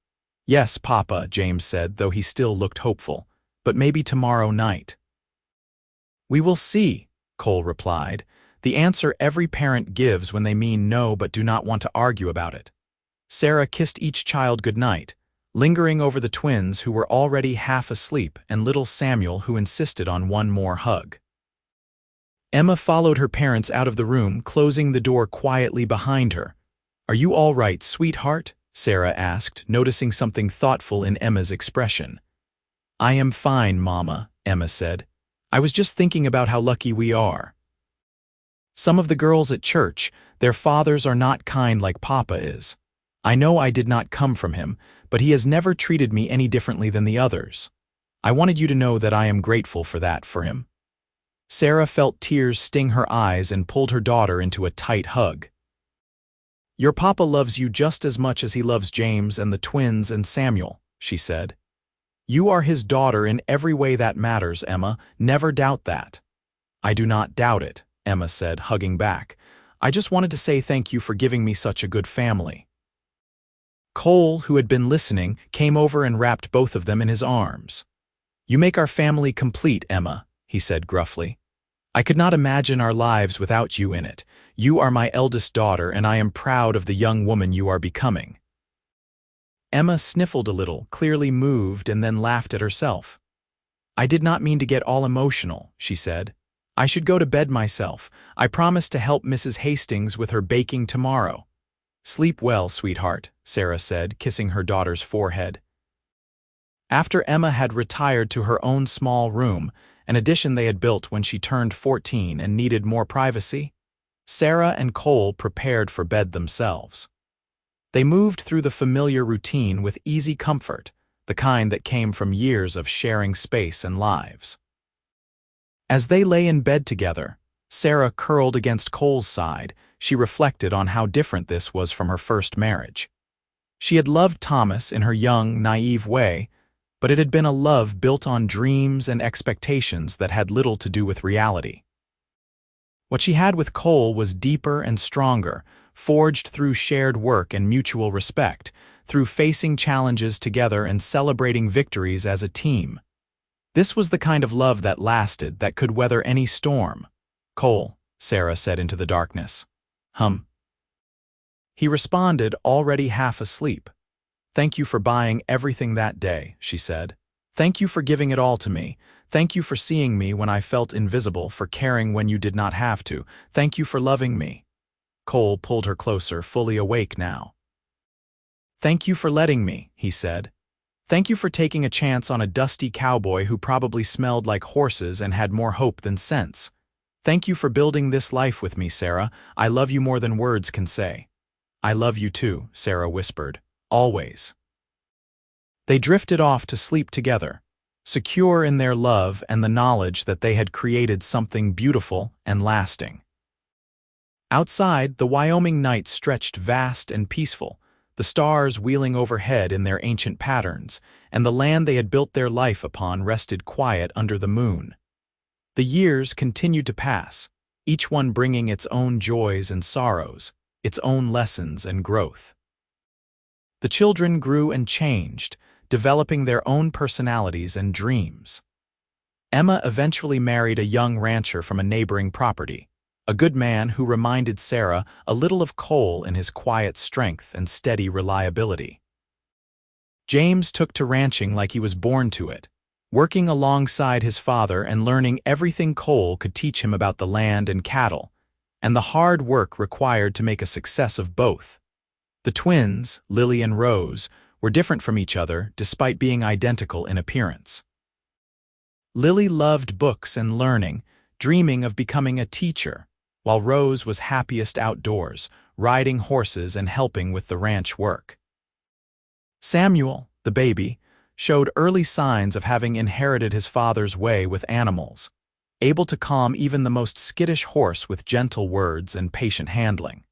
S1: "Yes, Papa," James said, though he still looked hopeful, "but maybe tomorrow night." "We will see," Cole replied, the answer every parent gives when they mean no but do not want to argue about it. Sarah kissed each child goodnight, lingering over the twins who were already half asleep and little Samuel who insisted on one more hug. Emma followed her parents out of the room, closing the door quietly behind her. "Are you all right, sweetheart?" Sarah asked, noticing something thoughtful in Emma's expression. "I am fine, Mama," Emma said. "I was just thinking about how lucky we are. Some of the girls at church, their fathers are not kind like Papa is. I know I did not come from him, but he has never treated me any differently than the others. I wanted you to know that I am grateful for that for him." Sarah felt tears sting her eyes and pulled her daughter into a tight hug. "Your papa loves you just as much as he loves James and the twins and Samuel," she said. "You are his daughter in every way that matters, Emma. Never doubt that." "I do not doubt it," Emma said, hugging back. "I just wanted to say thank you for giving me such a good family." Cole, who had been listening, came over and wrapped both of them in his arms. "You make our family complete, Emma," he said gruffly. "I could not imagine our lives without you in it. You are my eldest daughter, and I am proud of the young woman you are becoming." Emma sniffled a little, clearly moved, and then laughed at herself. "I did not mean to get all emotional," she said. "I should go to bed myself. I promised to help Mrs. Hastings with her baking tomorrow." "Sleep well, sweetheart," Sarah said, kissing her daughter's forehead. After Emma had retired to her own small room, an addition they had built when she turned 14 and needed more privacy, Sarah and Cole prepared for bed themselves. They moved through the familiar routine with easy comfort, the kind that came from years of sharing space and lives. As they lay in bed together, Sarah curled against Cole's side. She reflected on how different this was from her first marriage. She had loved Thomas in her young, naive way, but it had been a love built on dreams and expectations that had little to do with reality. What she had with Cole was deeper and stronger, forged through shared work and mutual respect, through facing challenges together and celebrating victories as a team. This was the kind of love that lasted, that could weather any storm. "Cole," Sarah said into the darkness. "Hum." He responded, already half asleep. "Thank you for buying everything that day," she said. "Thank you for giving it all to me. Thank you for seeing me when I felt invisible, for caring when you did not have to. Thank you for loving me." Cole pulled her closer, fully awake now. "Thank you for letting me," he said. "Thank you for taking a chance on a dusty cowboy who probably smelled like horses and had more hope than sense. Thank you for building this life with me, Sarah. I love you more than words can say." "I love you too," Sarah whispered. "Always." They drifted off to sleep together, secure in their love and the knowledge that they had created something beautiful and lasting. Outside, the Wyoming night stretched vast and peaceful, the stars wheeling overhead in their ancient patterns, and the land they had built their life upon rested quiet under the moon. The years continued to pass, each one bringing its own joys and sorrows, its own lessons and growth. The children grew and changed, developing their own personalities and dreams. Emma eventually married a young rancher from a neighboring property, a good man who reminded Sarah a little of Cole in his quiet strength and steady reliability. James took to ranching like he was born to it, working alongside his father and learning everything Cole could teach him about the land and cattle, and the hard work required to make a success of both. The twins, Lily and Rose, were different from each other despite being identical in appearance. Lily loved books and learning, dreaming of becoming a teacher, while Rose was happiest outdoors, riding horses and helping with the ranch work. Samuel, the baby, showed early signs of having inherited his father's way with animals, able to calm even the most skittish horse with gentle words and patient handling.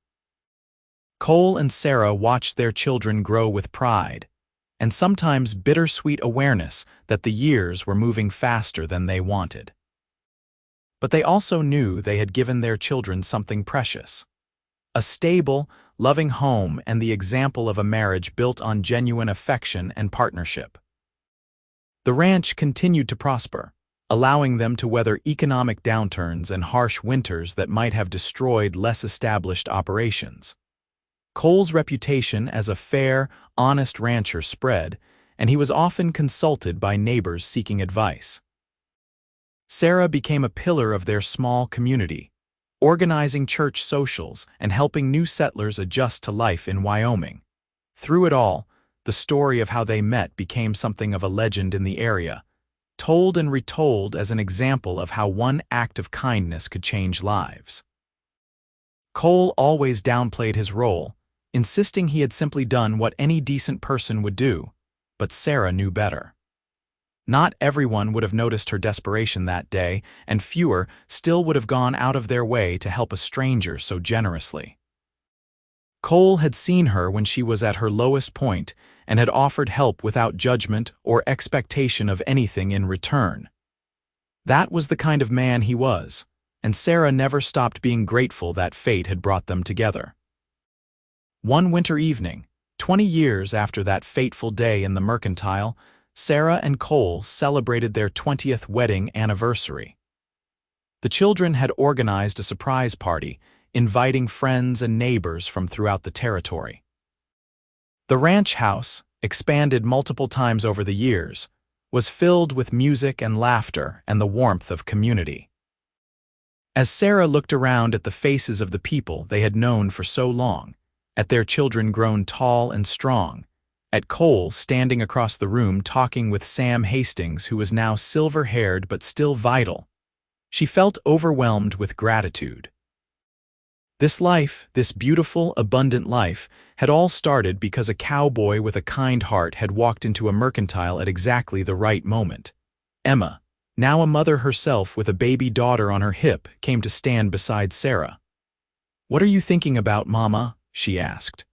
S1: Cole and Sarah watched their children grow with pride, and sometimes bittersweet awareness that the years were moving faster than they wanted. But they also knew they had given their children something precious: a stable, loving home and the example of a marriage built on genuine affection and partnership. The ranch continued to prosper, allowing them to weather economic downturns and harsh winters that might have destroyed less established operations. Cole's reputation as a fair, honest rancher spread, and he was often consulted by neighbors seeking advice. Sarah became a pillar of their small community, organizing church socials and helping new settlers adjust to life in Wyoming. Through it all, the story of how they met became something of a legend in the area, told and retold as an example of how one act of kindness could change lives. Cole always downplayed his role, insisting he had simply done what any decent person would do, but Sarah knew better. Not everyone would have noticed her desperation that day, and fewer still would have gone out of their way to help a stranger so generously. Cole had seen her when she was at her lowest point and had offered help without judgment or expectation of anything in return. That was the kind of man he was, and Sarah never stopped being grateful that fate had brought them together. One winter evening, 20 years after that fateful day in the mercantile, Sarah and Cole celebrated their 20th wedding anniversary. The children had organized a surprise party, inviting friends and neighbors from throughout the territory. The ranch house, expanded multiple times over the years, was filled with music and laughter and the warmth of community. As Sarah looked around at the faces of the people they had known for so long, at their children grown tall and strong, at Cole standing across the room talking with Sam Hastings, who was now silver-haired but still vital, she felt overwhelmed with gratitude. This life, this beautiful, abundant life, had all started because a cowboy with a kind heart had walked into a mercantile at exactly the right moment. Emma, now a mother herself with a baby daughter on her hip, came to stand beside Sarah. "What are you thinking about, Mama?" she asked.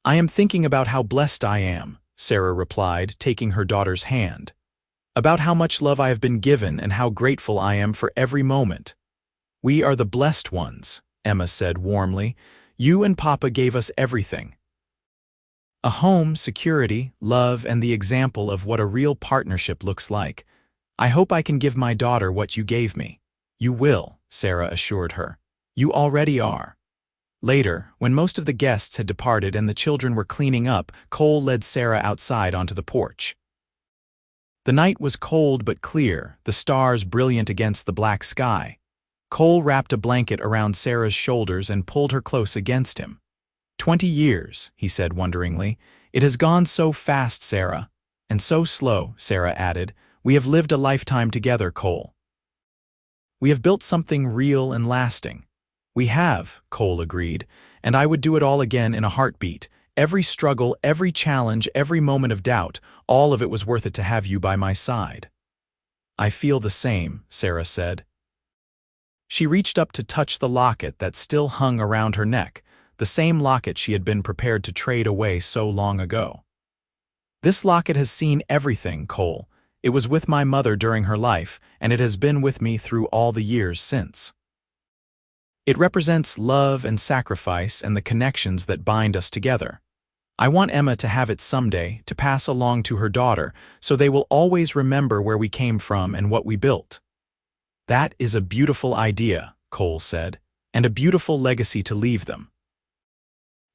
S1: "I am thinking about how blessed I am," Sarah replied, taking her daughter's hand. "About how much love I have been given and how grateful I am for every moment." "We are the blessed ones," Emma said warmly. "You and Papa gave us everything. A home, security, love, and the example of what a real partnership looks like. I hope I can give my daughter what you gave me." "You will," Sarah assured her. "You already are." Later, when most of the guests had departed and the children were cleaning up, Cole led Sarah outside onto the porch. The night was cold but clear, the stars brilliant against the black sky. Cole wrapped a blanket around Sarah's shoulders and pulled her close against him. 20 years, he said wonderingly. "It has gone so fast, Sarah." "And so slow," Sarah added. "We have lived a lifetime together, Cole. We have built something real and lasting." "We have," Cole agreed, "and I would do it all again in a heartbeat. Every struggle, every challenge, every moment of doubt, all of it was worth it to have you by my side." "I feel the same," Sarah said. She reached up to touch the locket that still hung around her neck, the same locket she had been prepared to trade away so long ago. "This locket has seen everything, Cole. It was with my mother during her life, and it has been with me through all the years since. It represents love and sacrifice and the connections that bind us together. I want Emma to have it someday, to pass along to her daughter, so they will always remember where we came from and what we built." "That is a beautiful idea," Cole said, "and a beautiful legacy to leave them."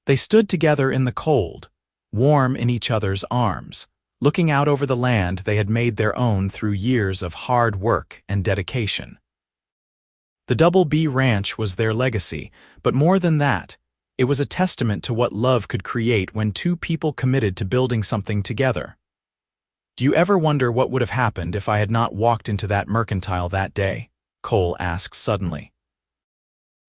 S1: They stood together in the cold, warm in each other's arms, looking out over the land they had made their own through years of hard work and dedication. The Double B Ranch was their legacy, but more than that, it was a testament to what love could create when two people committed to building something together. "Do you ever wonder what would have happened if I had not walked into that mercantile that day?" Cole asked suddenly.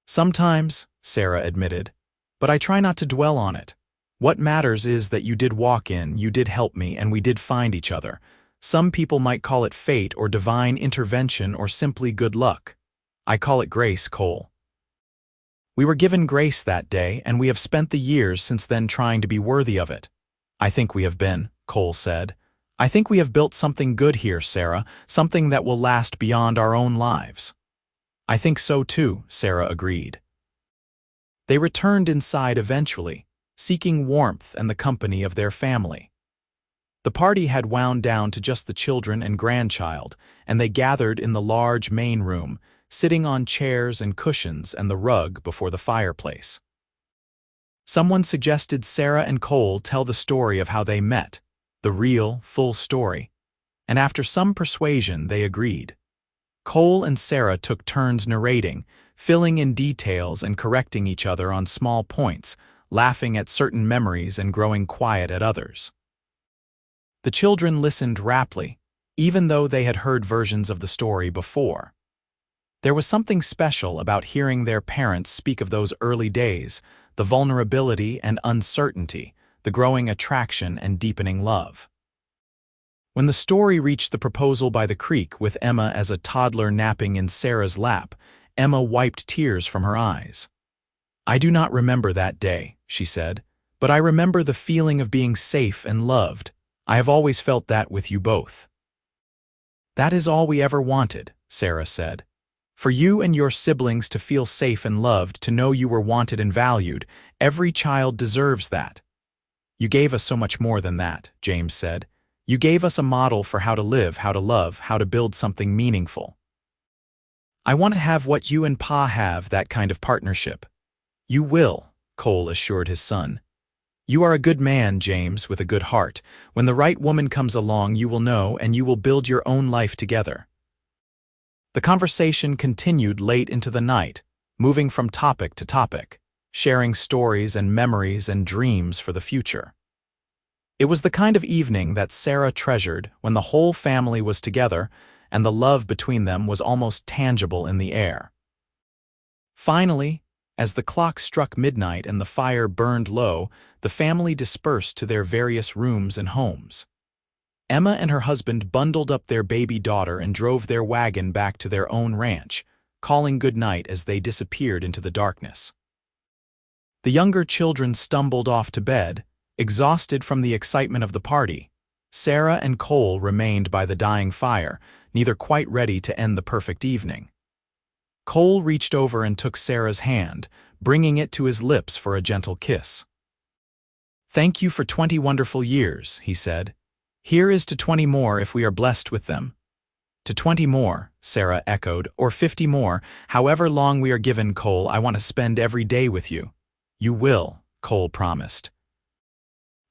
S1: "Sometimes," Sarah admitted, "but I try not to dwell on it. What matters is that you did walk in, you did help me, and we did find each other. Some people might call it fate or divine intervention or simply good luck. I call it grace, Cole. We were given grace that day, and we have spent the years since then trying to be worthy of it." "I think we have been," Cole said. "I think we have built something good here, Sarah, something that will last beyond our own lives." "I think so too," Sarah agreed. They returned inside eventually, seeking warmth and the company of their family. The party had wound down to just the children and grandchild, and they gathered in the large main room, sitting on chairs and cushions and the rug before the fireplace. Someone suggested Sarah and Cole tell the story of how they met, the real, full story, and after some persuasion they agreed. Cole and Sarah took turns narrating, filling in details and correcting each other on small points, laughing at certain memories and growing quiet at others. The children listened raptly, even though they had heard versions of the story before. There was something special about hearing their parents speak of those early days, the vulnerability and uncertainty, the growing attraction and deepening love. When the story reached the proposal by the creek with Emma as a toddler napping in Sarah's lap, Emma wiped tears from her eyes. "I do not remember that day," she said, "but I remember the feeling of being safe and loved. I have always felt that with you both." "That is all we ever wanted," Sarah said. "For you and your siblings to feel safe and loved, to know you were wanted and valued. Every child deserves that." "You gave us so much more than that," James said. "You gave us a model for how to live, how to love, how to build something meaningful. I want to have what you and Pa have, that kind of partnership." "You will," Cole assured his son. "You are a good man, James, with a good heart. When the right woman comes along, you will know, and you will build your own life together." The conversation continued late into the night, moving from topic to topic, sharing stories and memories and dreams for the future. It was the kind of evening that Sarah treasured, when the whole family was together and the love between them was almost tangible in the air. Finally, as the clock struck midnight and the fire burned low, the family dispersed to their various rooms and homes. Emma and her husband bundled up their baby daughter and drove their wagon back to their own ranch, calling good night as they disappeared into the darkness. The younger children stumbled off to bed, exhausted from the excitement of the party. Sarah and Cole remained by the dying fire, neither quite ready to end the perfect evening. Cole reached over and took Sarah's hand, bringing it to his lips for a gentle kiss. "Thank you for 20 wonderful years," he said. "Here is to 20 more if we are blessed with them." "To 20 more," Sarah echoed, "or 50 more, however long we are given, Cole. I want to spend every day with you." "You will," Cole promised.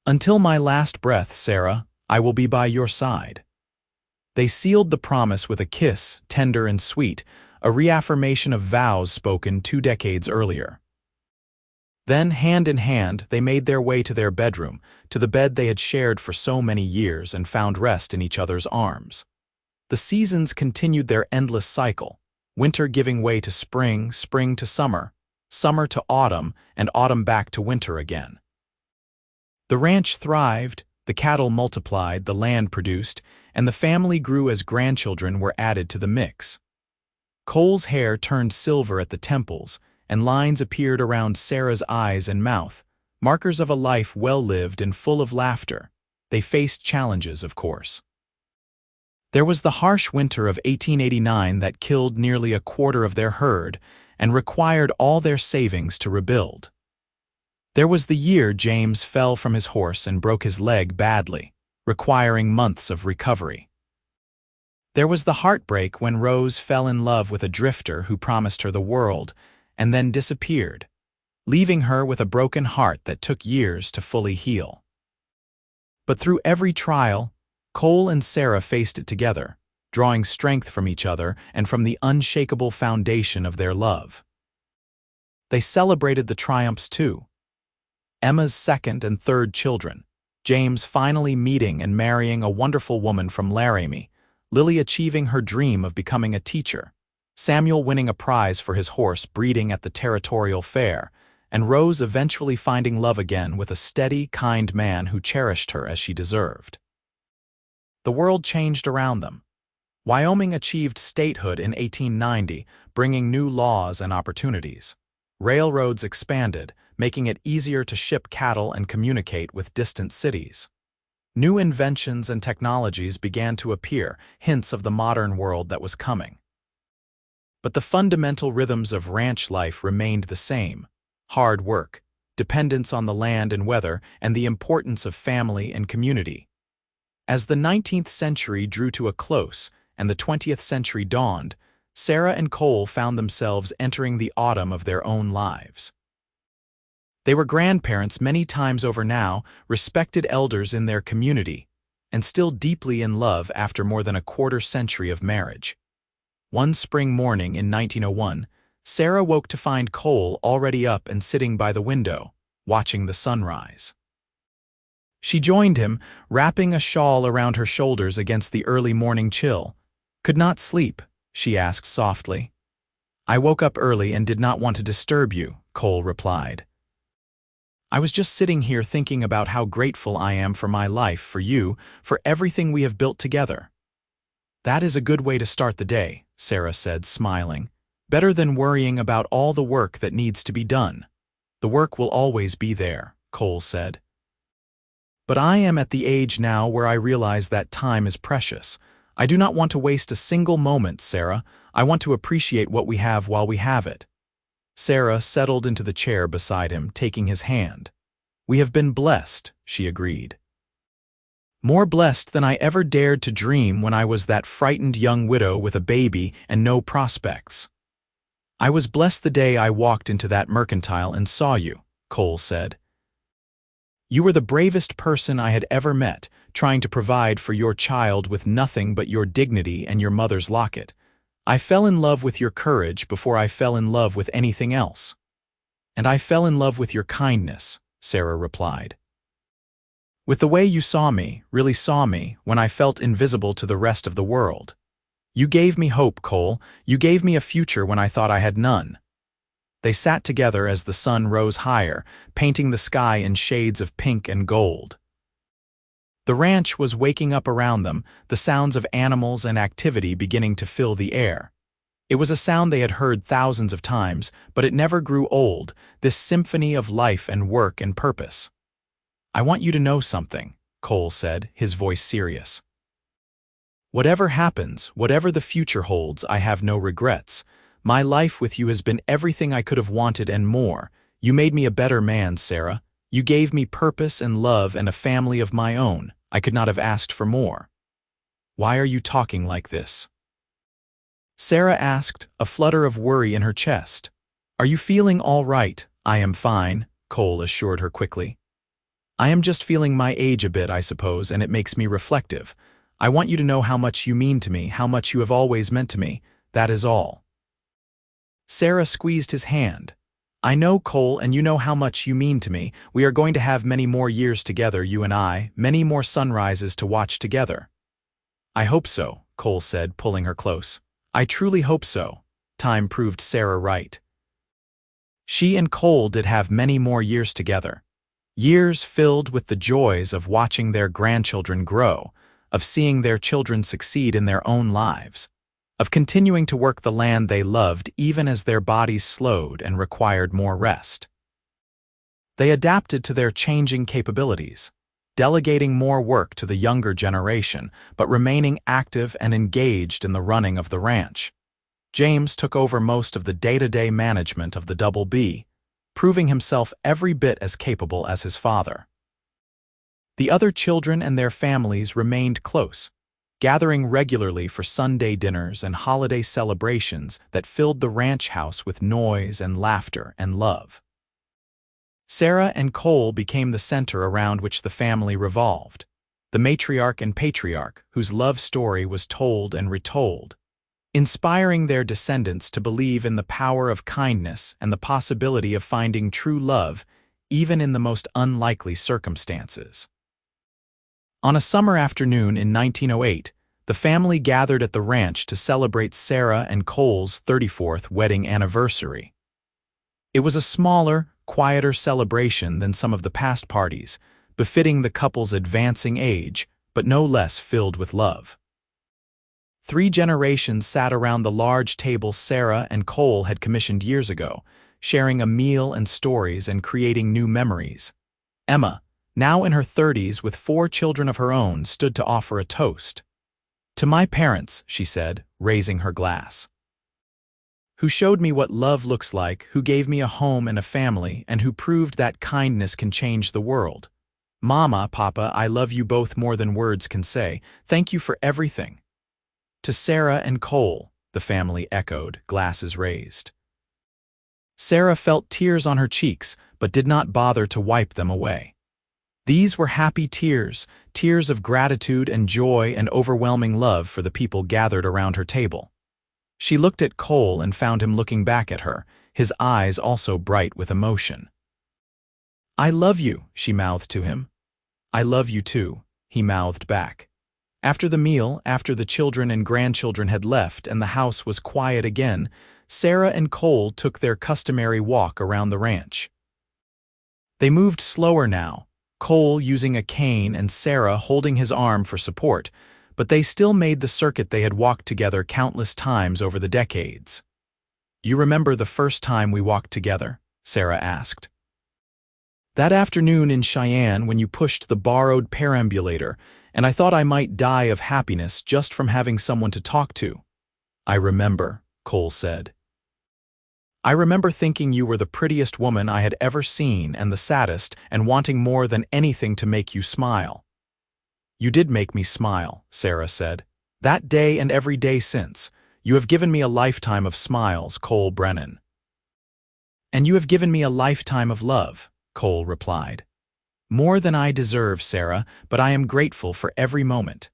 S1: "Until my last breath, Sarah, I will be by your side." They sealed the promise with a kiss, tender and sweet, a reaffirmation of vows spoken 2 decades earlier. Then, hand in hand, they made their way to their bedroom, to the bed they had shared for so many years, and found rest in each other's arms. The seasons continued their endless cycle, winter giving way to spring, spring to summer, summer to autumn, and autumn back to winter again. The ranch thrived, the cattle multiplied, the land produced, and the family grew as grandchildren were added to the mix. Cole's hair turned silver at the temples, and lines appeared around Sarah's eyes and mouth, markers of a life well lived and full of laughter. They faced challenges, of course. There was the harsh winter of 1889 that killed nearly a quarter of their herd and required all their savings to rebuild. There was the year James fell from his horse and broke his leg badly, requiring months of recovery. There was the heartbreak when Rose fell in love with a drifter who promised her the world and then disappeared, leaving her with a broken heart that took years to fully heal. But through every trial, Cole and Sarah faced it together, drawing strength from each other and from the unshakable foundation of their love. They celebrated the triumphs too. Emma's second and third children, James finally meeting and marrying a wonderful woman from Laramie, Lily achieving her dream of becoming a teacher, Samuel winning a prize for his horse breeding at the territorial fair, and Rose eventually finding love again with a steady, kind man who cherished her as she deserved. The world changed around them. Wyoming achieved statehood in 1890, bringing new laws and opportunities. Railroads expanded, making it easier to ship cattle and communicate with distant cities. New inventions and technologies began to appear, hints of the modern world that was coming. But the fundamental rhythms of ranch life remained the same: hard work, dependence on the land and weather, and the importance of family and community. As the 19th century drew to a close and the 20th century dawned, Sarah and Cole found themselves entering the autumn of their own lives. They were grandparents many times over now, respected elders in their community, and still deeply in love after more than a quarter century of marriage. One spring morning in 1901, Sarah woke to find Cole already up and sitting by the window, watching the sunrise. She joined him, wrapping a shawl around her shoulders against the early morning chill. "Could not sleep?" she asked softly. "I woke up early and did not want to disturb you," Cole replied. I was just sitting here thinking about how grateful I am for my life, for you, for everything we have built together." "That is a good way to start the day," Sarah said, smiling. "Better than worrying about all the work that needs to be done." "The work will always be there," Cole said. "But I am at the age now where I realize that time is precious. I do not want to waste a single moment, Sarah. I want to appreciate what we have while we have it." Sarah settled into the chair beside him, taking his hand. "We have been blessed," she agreed. "More blessed than I ever dared to dream when I was that frightened young widow with a baby and no prospects." "I was blessed the day I walked into that mercantile and saw you," Cole said. "You were the bravest person I had ever met, trying to provide for your child with nothing but your dignity and your mother's locket. I fell in love with your courage before I fell in love with anything else." "And I fell in love with your kindness," Sarah replied. "With the way you saw me, really saw me, when I felt invisible to the rest of the world. You gave me hope, Cole. You gave me a future when I thought I had none." They sat together as the sun rose higher, painting the sky in shades of pink and gold. The ranch was waking up around them, the sounds of animals and activity beginning to fill the air. It was a sound they had heard thousands of times, but it never grew old, this symphony of life and work and purpose. "I want you to know something," Cole said, his voice serious. "Whatever happens, whatever the future holds, I have no regrets. My life with you has been everything I could have wanted and more. You made me a better man, Sarah. You gave me purpose and love and a family of my own. I could not have asked for more." "Why are you talking like this?" Sarah asked, a flutter of worry in her chest. "Are you feeling all right?" "I am fine," Cole assured her quickly. "I am just feeling my age a bit, I suppose, and it makes me reflective. I want you to know how much you mean to me, how much you have always meant to me. That is all." Sarah squeezed his hand. "I know, Cole, and you know how much you mean to me. We are going to have many more years together, you and I, many more sunrises to watch together." "I hope so," Cole said, pulling her close. "I truly hope so." Time proved Sarah right. She and Cole did have many more years together. Years filled with the joys of watching their grandchildren grow, of seeing their children succeed in their own lives, of continuing to work the land they loved even as their bodies slowed and required more rest. They adapted to their changing capabilities, delegating more work to the younger generation, but remaining active and engaged in the running of the ranch. James took over most of the day-to-day management of the Double B, proving himself every bit as capable as his father. The other children and their families remained close, gathering regularly for Sunday dinners and holiday celebrations that filled the ranch house with noise and laughter and love. Sarah and Cole became the center around which the family revolved, the matriarch and patriarch whose love story was told and retold, inspiring their descendants to believe in the power of kindness and the possibility of finding true love even in the most unlikely circumstances. On a summer afternoon in 1908, the family gathered at the ranch to celebrate Sarah and Cole's 34th wedding anniversary. It was a smaller, quieter celebration than some of the past parties, befitting the couple's advancing age, but no less filled with love. 3 generations sat around the large table Sarah and Cole had commissioned years ago, sharing a meal and stories and creating new memories. Emma, now in her 30s with 4 children of her own, stood to offer a toast. "To my parents," she said, raising her glass, "who showed me what love looks like, who gave me a home and a family, and who proved that kindness can change the world. Mama, Papa, I love you both more than words can say. Thank you for everything." "To Sarah and Cole," the family echoed, glasses raised. Sarah felt tears on her cheeks, but did not bother to wipe them away. These were happy tears, tears of gratitude and joy and overwhelming love for the people gathered around her table. She looked at Cole and found him looking back at her, his eyes also bright with emotion. "I love you," she mouthed to him. "I love you too," he mouthed back. After the meal, after the children and grandchildren had left and the house was quiet again, Sarah and Cole took their customary walk around the ranch. They moved slower now, Cole using a cane and Sarah holding his arm for support, but they still made the circuit they had walked together countless times over the decades. "You remember the first time we walked together?" Sarah asked. "That afternoon in Cheyenne when you pushed the borrowed perambulator, and I thought I might die of happiness just from having someone to talk to." "I remember," Cole said. "I remember thinking you were the prettiest woman I had ever seen and the saddest, and wanting more than anything to make you smile." "You did make me smile," Sarah said. "That day and every day since. You have given me a lifetime of smiles, Cole Brennan." "And you have given me a lifetime of love," Cole replied. "More than I deserve, Sarah, but I am grateful for every moment."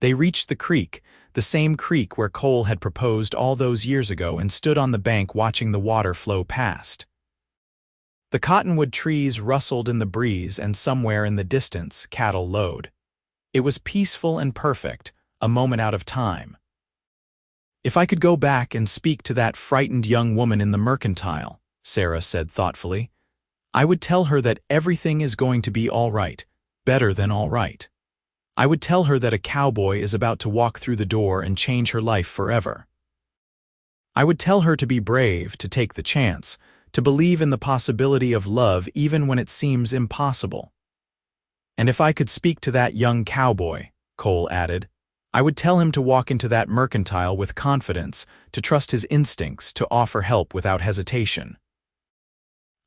S1: They reached the creek, the same creek where Cole had proposed all those years ago, and stood on the bank watching the water flow past. The cottonwood trees rustled in the breeze, and somewhere in the distance, cattle lowed. It was peaceful and perfect, a moment out of time. "If I could go back and speak to that frightened young woman in the mercantile," Sarah said thoughtfully, "I would tell her that everything is going to be all right, better than all right. I would tell her that a cowboy is about to walk through the door and change her life forever. I would tell her to be brave, to take the chance, to believe in the possibility of love even when it seems impossible. And if I could speak to that young cowboy," Cole added, "I would tell him to walk into that mercantile with confidence, to trust his instincts, to offer help without hesitation.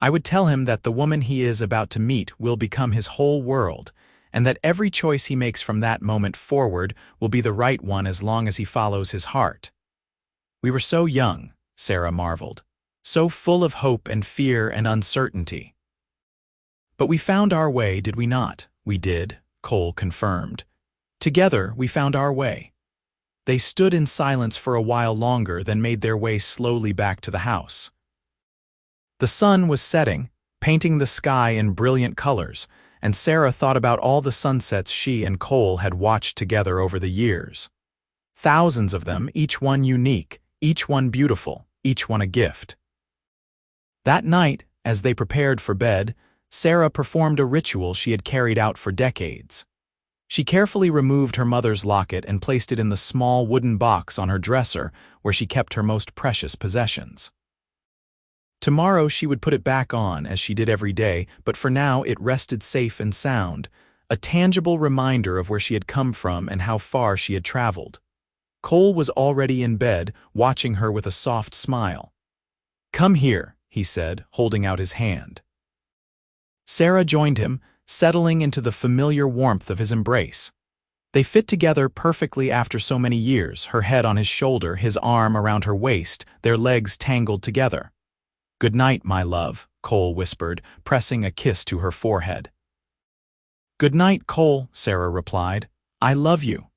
S1: I would tell him that the woman he is about to meet will become his whole world, and that every choice he makes from that moment forward will be the right one as long as he follows his heart." "We were so young," Sarah marveled, "so full of hope and fear and uncertainty." "But we found our way, did we not?" "We did," Cole confirmed. "Together we found our way." They stood in silence for a while longer, then made their way slowly back to the house. The sun was setting, painting the sky in brilliant colors, and Sarah thought about all the sunsets she and Cole had watched together over the years. Thousands of them, each one unique, each one beautiful, each one a gift. That night, as they prepared for bed, Sarah performed a ritual she had carried out for decades. She carefully removed her mother's locket and placed it in the small wooden box on her dresser where she kept her most precious possessions. Tomorrow she would put it back on, as she did every day, but for now it rested safe and sound, a tangible reminder of where she had come from and how far she had traveled. Cole was already in bed, watching her with a soft smile. "Come here," he said, holding out his hand. Sarah joined him, settling into the familiar warmth of his embrace. They fit together perfectly after so many years, her head on his shoulder, his arm around her waist, their legs tangled together. "Good night, my love," Cole whispered, pressing a kiss to her forehead. "Good night, Cole," Sarah replied. "I love you."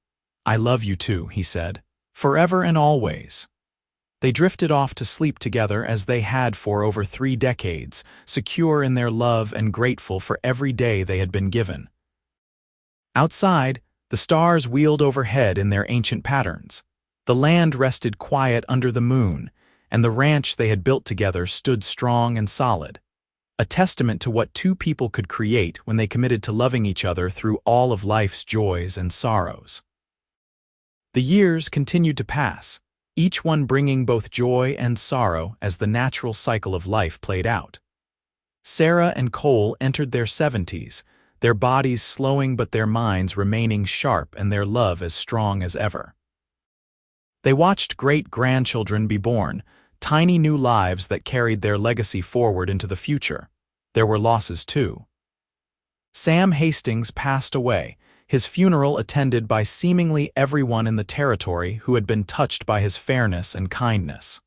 S1: "I love you too," he said. "Forever and always." They drifted off to sleep together as they had for over 3 decades, secure in their love and grateful for every day they had been given. Outside, the stars wheeled overhead in their ancient patterns. The land rested quiet under the moon, and the ranch they had built together stood strong and solid, a testament to what two people could create when they committed to loving each other through all of life's joys and sorrows. The years continued to pass, each one bringing both joy and sorrow as the natural cycle of life played out. Sarah and Cole entered their 70s, their bodies slowing but their minds remaining sharp and their love as strong as ever. They watched great-grandchildren be born, tiny new lives that carried their legacy forward into the future. There were losses too. Sam Hastings passed away, his funeral attended by seemingly everyone in the territory who had been touched by his fairness and kindness.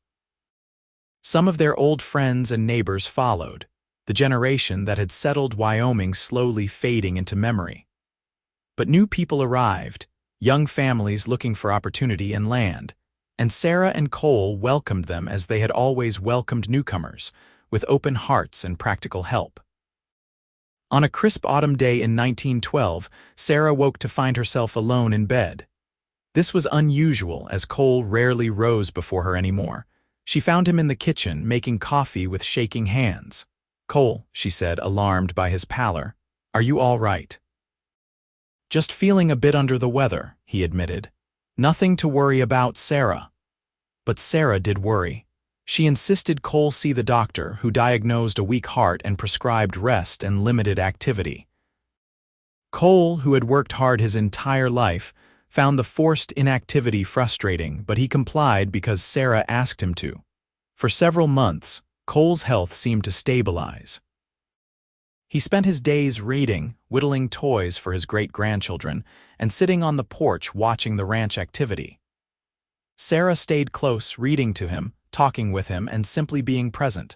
S1: Some of their old friends and neighbors followed, the generation that had settled Wyoming slowly fading into memory. But new people arrived, young families looking for opportunity and land, and Sarah and Cole welcomed them as they had always welcomed newcomers, with open hearts and practical help. On a crisp autumn day in 1912, Sarah woke to find herself alone in bed. This was unusual, as Cole rarely rose before her anymore. She found him in the kitchen, making coffee with shaking hands. Cole, she said, alarmed by his pallor. Are you all right? Just feeling a bit under the weather, he admitted. Nothing to worry about, Sarah. But Sarah did worry. She insisted Cole see the doctor, who diagnosed a weak heart and prescribed rest and limited activity. Cole, who had worked hard his entire life, found the forced inactivity frustrating, but he complied because Sarah asked him to. For several months, Cole's health seemed to stabilize. He spent his days reading, whittling toys for his great-grandchildren, and sitting on the porch watching the ranch activity. Sarah stayed close, reading to him, talking with him, and simply being present.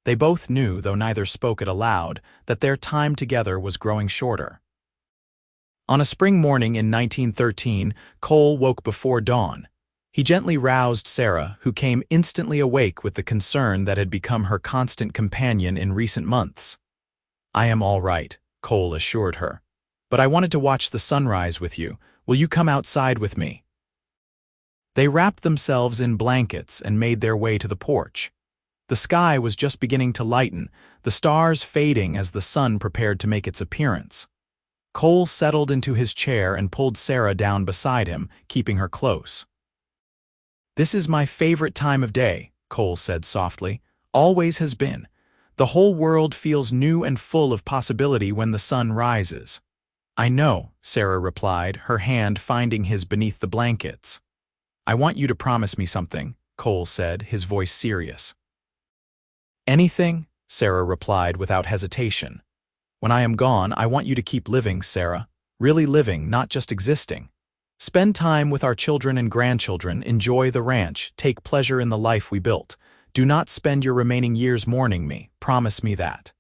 S1: They both knew, though neither spoke it aloud, that their time together was growing shorter. On a spring morning in 1913, Cole woke before dawn. He gently roused Sarah, who came instantly awake with the concern that had become her constant companion in recent months. I am all right, Cole assured her. But I wanted to watch the sunrise with you. Will you come outside with me? They wrapped themselves in blankets and made their way to the porch. The sky was just beginning to lighten, the stars fading as the sun prepared to make its appearance. Cole settled into his chair and pulled Sarah down beside him, keeping her close. This is my favorite time of day, Cole said softly. Always has been. The whole world feels new and full of possibility when the sun rises. I know, Sarah replied, her hand finding his beneath the blankets. I want you to promise me something, Cole said, his voice serious. Anything? Sarah replied without hesitation. When I am gone, I want you to keep living, Sarah. Really living, not just existing. Spend time with our children and grandchildren, enjoy the ranch, take pleasure in the life we built. Do not spend your remaining years mourning me. Promise me that.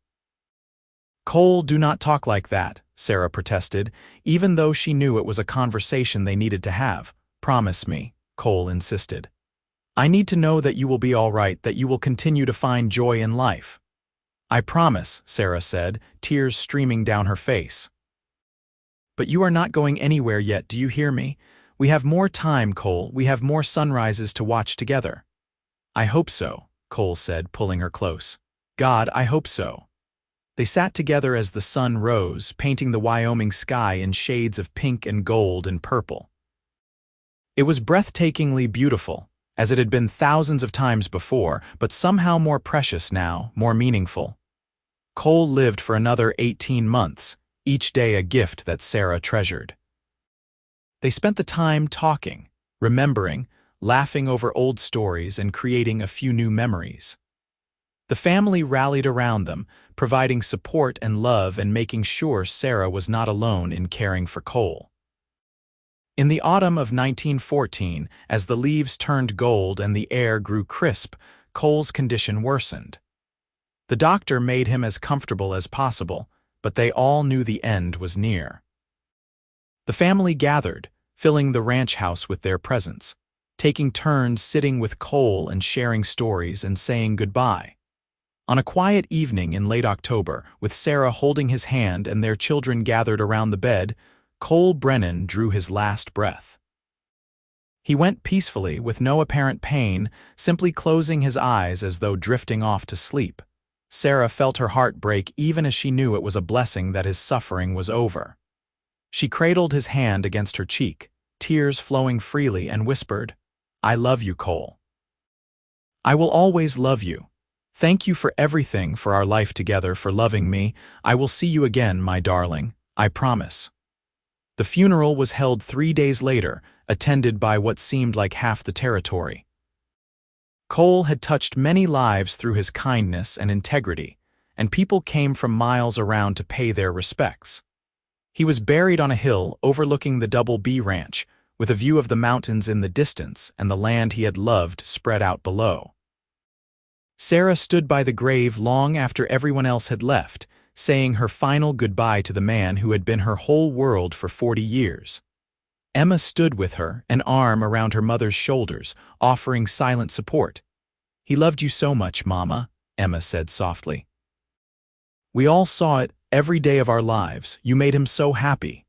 S1: Cole, do not talk like that, Sarah protested, even though she knew it was a conversation they needed to have. Promise me, Cole insisted. I need to know that you will be all right, that you will continue to find joy in life. I promise, Sarah said, tears streaming down her face. But you are not going anywhere yet, do you hear me? We have more time, Cole. We have more sunrises to watch together. I hope so, Cole said, pulling her close. God, I hope so. They sat together as the sun rose, painting the Wyoming sky in shades of pink and gold and purple. It was breathtakingly beautiful, as it had been thousands of times before, but somehow more precious now, more meaningful. Cole lived for another 18 months, each day a gift that Sarah treasured. They spent the time talking, remembering, laughing over old stories and creating a few new memories. The family rallied around them, providing support and love and making sure Sarah was not alone in caring for Cole. In the autumn of 1914, as the leaves turned gold and the air grew crisp, Cole's condition worsened. The doctor made him as comfortable as possible, but they all knew the end was near. The family gathered, filling the ranch house with their presence, taking turns sitting with Cole and sharing stories and saying goodbye. On a quiet evening in late October, with Sarah holding his hand and their children gathered around the bed, Cole Brennan drew his last breath. He went peacefully, with no apparent pain, simply closing his eyes as though drifting off to sleep. Sarah felt her heart break even as she knew it was a blessing that his suffering was over. She cradled his hand against her cheek, tears flowing freely, and whispered, I love you, Cole. I will always love you. Thank you for everything, for our life together, for loving me. I will see you again, my darling. I promise. The funeral was held 3 days later, attended by what seemed like half the territory. Cole had touched many lives through his kindness and integrity, and people came from miles around to pay their respects. He was buried on a hill overlooking the Double B Ranch, with a view of the mountains in the distance and the land he had loved spread out below. Sarah stood by the grave long after everyone else had left, saying her final goodbye to the man who had been her whole world for 40 years. Emma stood with her, an arm around her mother's shoulders, offering silent support. He loved you so much, Mama, Emma said softly. We all saw it every day of our lives. You made him so happy.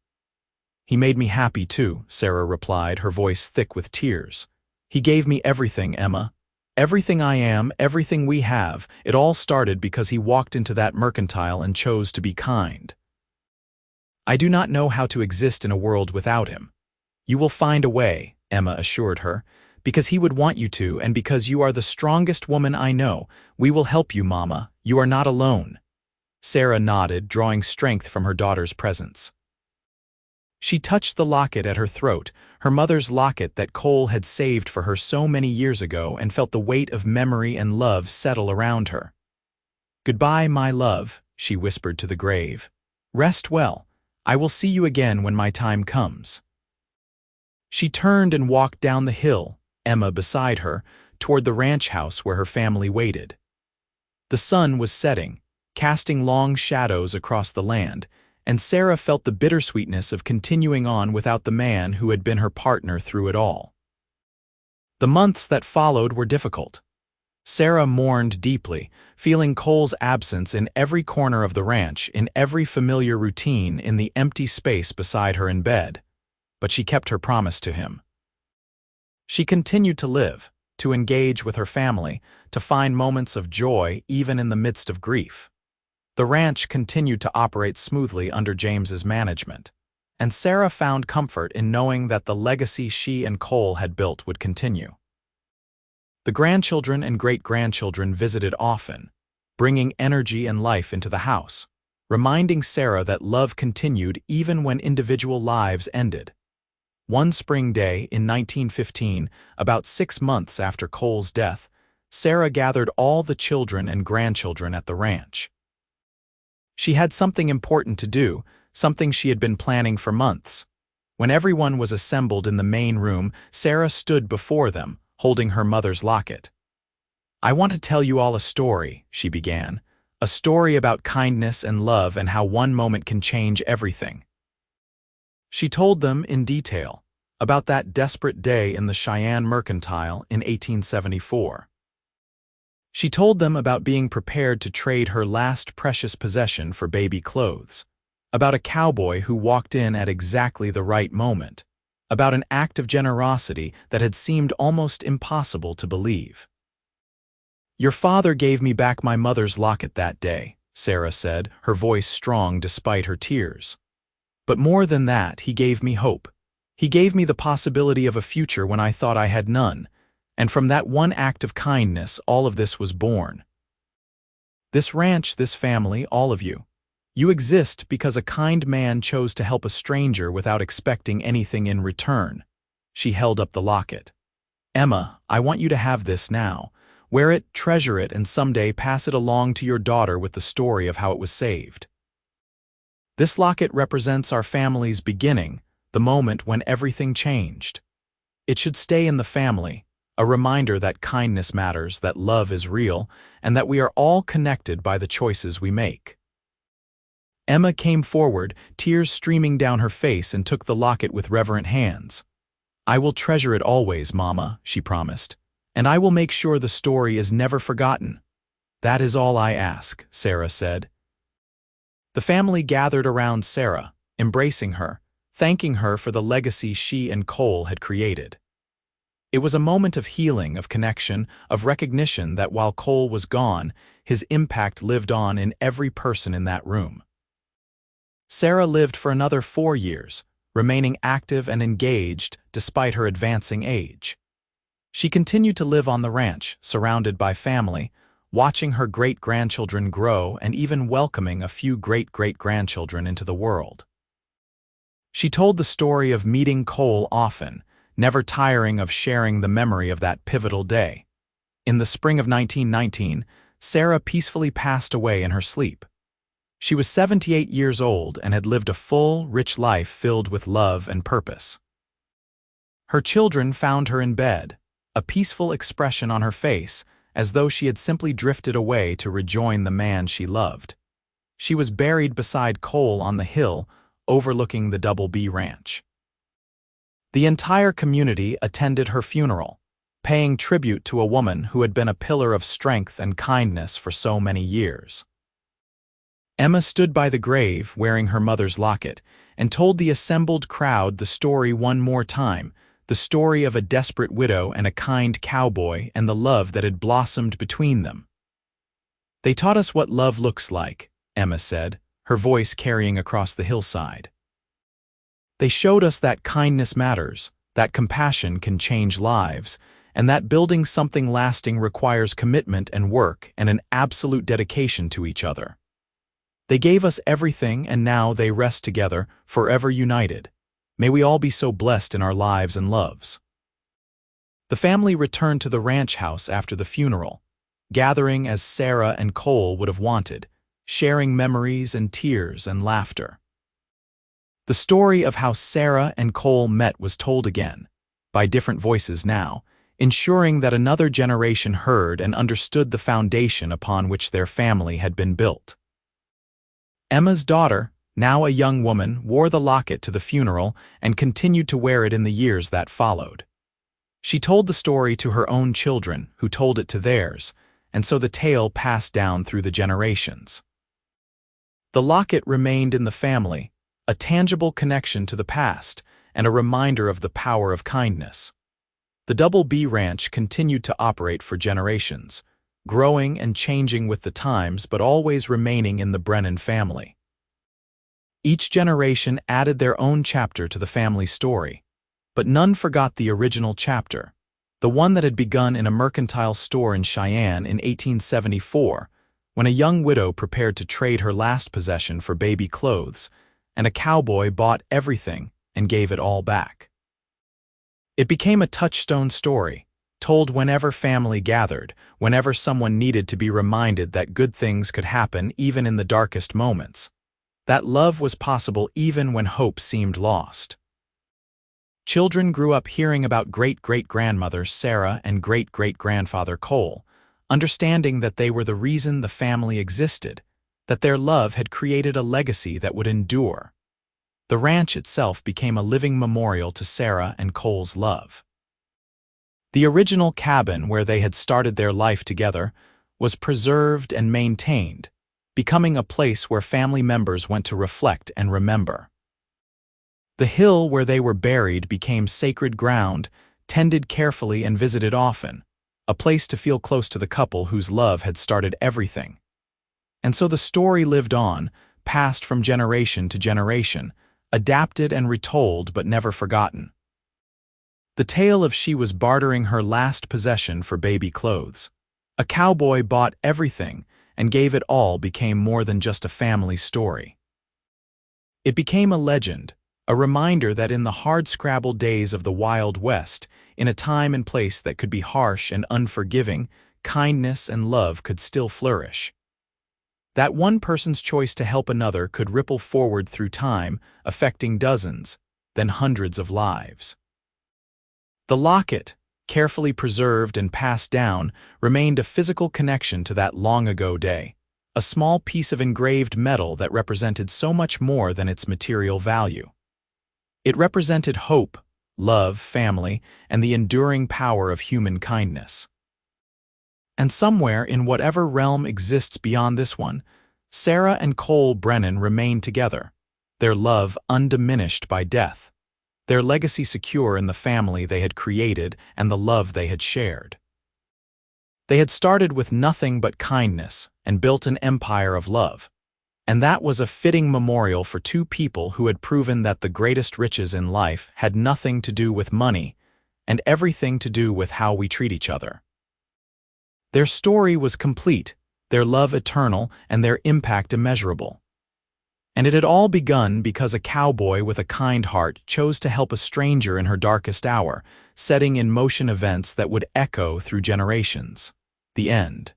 S1: He made me happy too, Sarah replied, her voice thick with tears. He gave me everything, Emma. Everything I am, everything we have, it all started because he walked into that mercantile and chose to be kind. I do not know how to exist in a world without him. You will find a way, Emma assured her, because he would want you to and because you are the strongest woman I know. We will help you, Mama. You are not alone. Sarah nodded, drawing strength from her daughter's presence. She touched the locket at her throat, her mother's locket that Cole had saved for her so many years ago, and felt the weight of memory and love settle around her. "Goodbye, my love," she whispered to the grave. "Rest well. I will see you again when my time comes." She turned and walked down the hill, Emma beside her, toward the ranch house where her family waited. The sun was setting, casting long shadows across the land, and Sarah felt the bittersweetness of continuing on without the man who had been her partner through it all. The months that followed were difficult. Sarah mourned deeply, feeling Cole's absence in every corner of the ranch, in every familiar routine, in the empty space beside her in bed. But she kept her promise to him. She continued to live, to engage with her family, to find moments of joy even in the midst of grief. The ranch continued to operate smoothly under James's management, and Sarah found comfort in knowing that the legacy she and Cole had built would continue. The grandchildren and great-grandchildren visited often, bringing energy and life into the house, reminding Sarah that love continued even when individual lives ended. One spring day in 1915, about 6 months after Cole's death, Sarah gathered all the children and grandchildren at the ranch. She had something important to do, something she had been planning for months. When everyone was assembled in the main room, Sarah stood before them, holding her mother's locket. "I want to tell you all a story," she began, "a story about kindness and love and how one moment can change everything." She told them in detail about that desperate day in the Cheyenne mercantile in 1874. She told them about being prepared to trade her last precious possession for baby clothes, about a cowboy who walked in at exactly the right moment, about an act of generosity that had seemed almost impossible to believe. "Your father gave me back my mother's locket that day," Sarah said, her voice strong despite her tears. "But more than that, he gave me hope. He gave me the possibility of a future when I thought I had none. And from that one act of kindness, all of this was born. This ranch, this family, all of you. You exist because a kind man chose to help a stranger without expecting anything in return." She held up the locket. "Emma, I want you to have this now. Wear it, treasure it, and someday pass it along to your daughter with the story of how it was saved. This locket represents our family's beginning, the moment when everything changed. It should stay in the family, a reminder that kindness matters, that love is real, and that we are all connected by the choices we make." Emma came forward, tears streaming down her face, and took the locket with reverent hands. "I will treasure it always, Mama," she promised, "and I will make sure the story is never forgotten." "That is all I ask," Sarah said. The family gathered around Sarah, embracing her, thanking her for the legacy she and Cole had created. It was a moment of healing, of connection, of recognition that while Cole was gone, his impact lived on in every person in that room. Sarah lived for another 4 years, remaining active and engaged despite her advancing age. She continued to live on the ranch, surrounded by family, watching her great-grandchildren grow and even welcoming a few great-great-grandchildren into the world. She told the story of meeting Cole often, never tiring of sharing the memory of that pivotal day. In the spring of 1919, Sarah peacefully passed away in her sleep. She was 78 years old and had lived a full, rich life filled with love and purpose. Her children found her in bed, a peaceful expression on her face, as though she had simply drifted away to rejoin the man she loved. She was buried beside Cole on the hill, overlooking the Double B Ranch. The entire community attended her funeral, paying tribute to a woman who had been a pillar of strength and kindness for so many years. Emma stood by the grave wearing her mother's locket and told the assembled crowd the story one more time, the story of a desperate widow and a kind cowboy and the love that had blossomed between them. "They taught us what love looks like," Emma said, her voice carrying across the hillside. "They showed us that kindness matters, that compassion can change lives, and that building something lasting requires commitment and work and an absolute dedication to each other. They gave us everything, and now they rest together, forever united. May we all be so blessed in our lives and loves." The family returned to the ranch house after the funeral, gathering as Sarah and Cole would have wanted, sharing memories and tears and laughter. The story of how Sarah and Cole met was told again, by different voices now, ensuring that another generation heard and understood the foundation upon which their family had been built. Emma's daughter, now a young woman, wore the locket to the funeral and continued to wear it in the years that followed. She told the story to her own children, who told it to theirs, and so the tale passed down through the generations. The locket remained in the family, a tangible connection to the past and a reminder of the power of kindness. The Double B Ranch continued to operate for generations, growing and changing with the times but always remaining in the Brennan family. Each generation added their own chapter to the family story, but none forgot the original chapter, the one that had begun in a mercantile store in Cheyenne in 1874, when a young widow prepared to trade her last possession for baby clothes, and a cowboy bought everything and gave it all back. It became a touchstone story, told whenever family gathered, whenever someone needed to be reminded that good things could happen even in the darkest moments, that love was possible even when hope seemed lost. Children grew up hearing about great-great-grandmother Sarah and great-great-grandfather Cole, understanding that they were the reason the family existed, that their love had created a legacy that would endure. The ranch itself became a living memorial to Sarah and Cole's love. The original cabin where they had started their life together was preserved and maintained, becoming a place where family members went to reflect and remember. The hill where they were buried became sacred ground, tended carefully and visited often, a place to feel close to the couple whose love had started everything. And so the story lived on, passed from generation to generation, adapted and retold but never forgotten. The tale of she was bartering her last possession for baby clothes. A cowboy bought everything and gave it all became more than just a family story. It became a legend, a reminder that in the hard-scrabble days of the Wild West, in a time and place that could be harsh and unforgiving, kindness and love could still flourish. That one person's choice to help another could ripple forward through time, affecting dozens, then hundreds of lives. The locket, carefully preserved and passed down, remained a physical connection to that long-ago day, a small piece of engraved metal that represented so much more than its material value. It represented hope, love, family, and the enduring power of human kindness. And somewhere in whatever realm exists beyond this one, Sarah and Cole Brennan remain together, their love undiminished by death, their legacy secure in the family they had created and the love they had shared. They had started with nothing but kindness and built an empire of love, and that was a fitting memorial for two people who had proven that the greatest riches in life had nothing to do with money and everything to do with how we treat each other. Their story was complete, their love eternal, and their impact immeasurable. And it had all begun because a cowboy with a kind heart chose to help a stranger in her darkest hour, setting in motion events that would echo through generations. The end.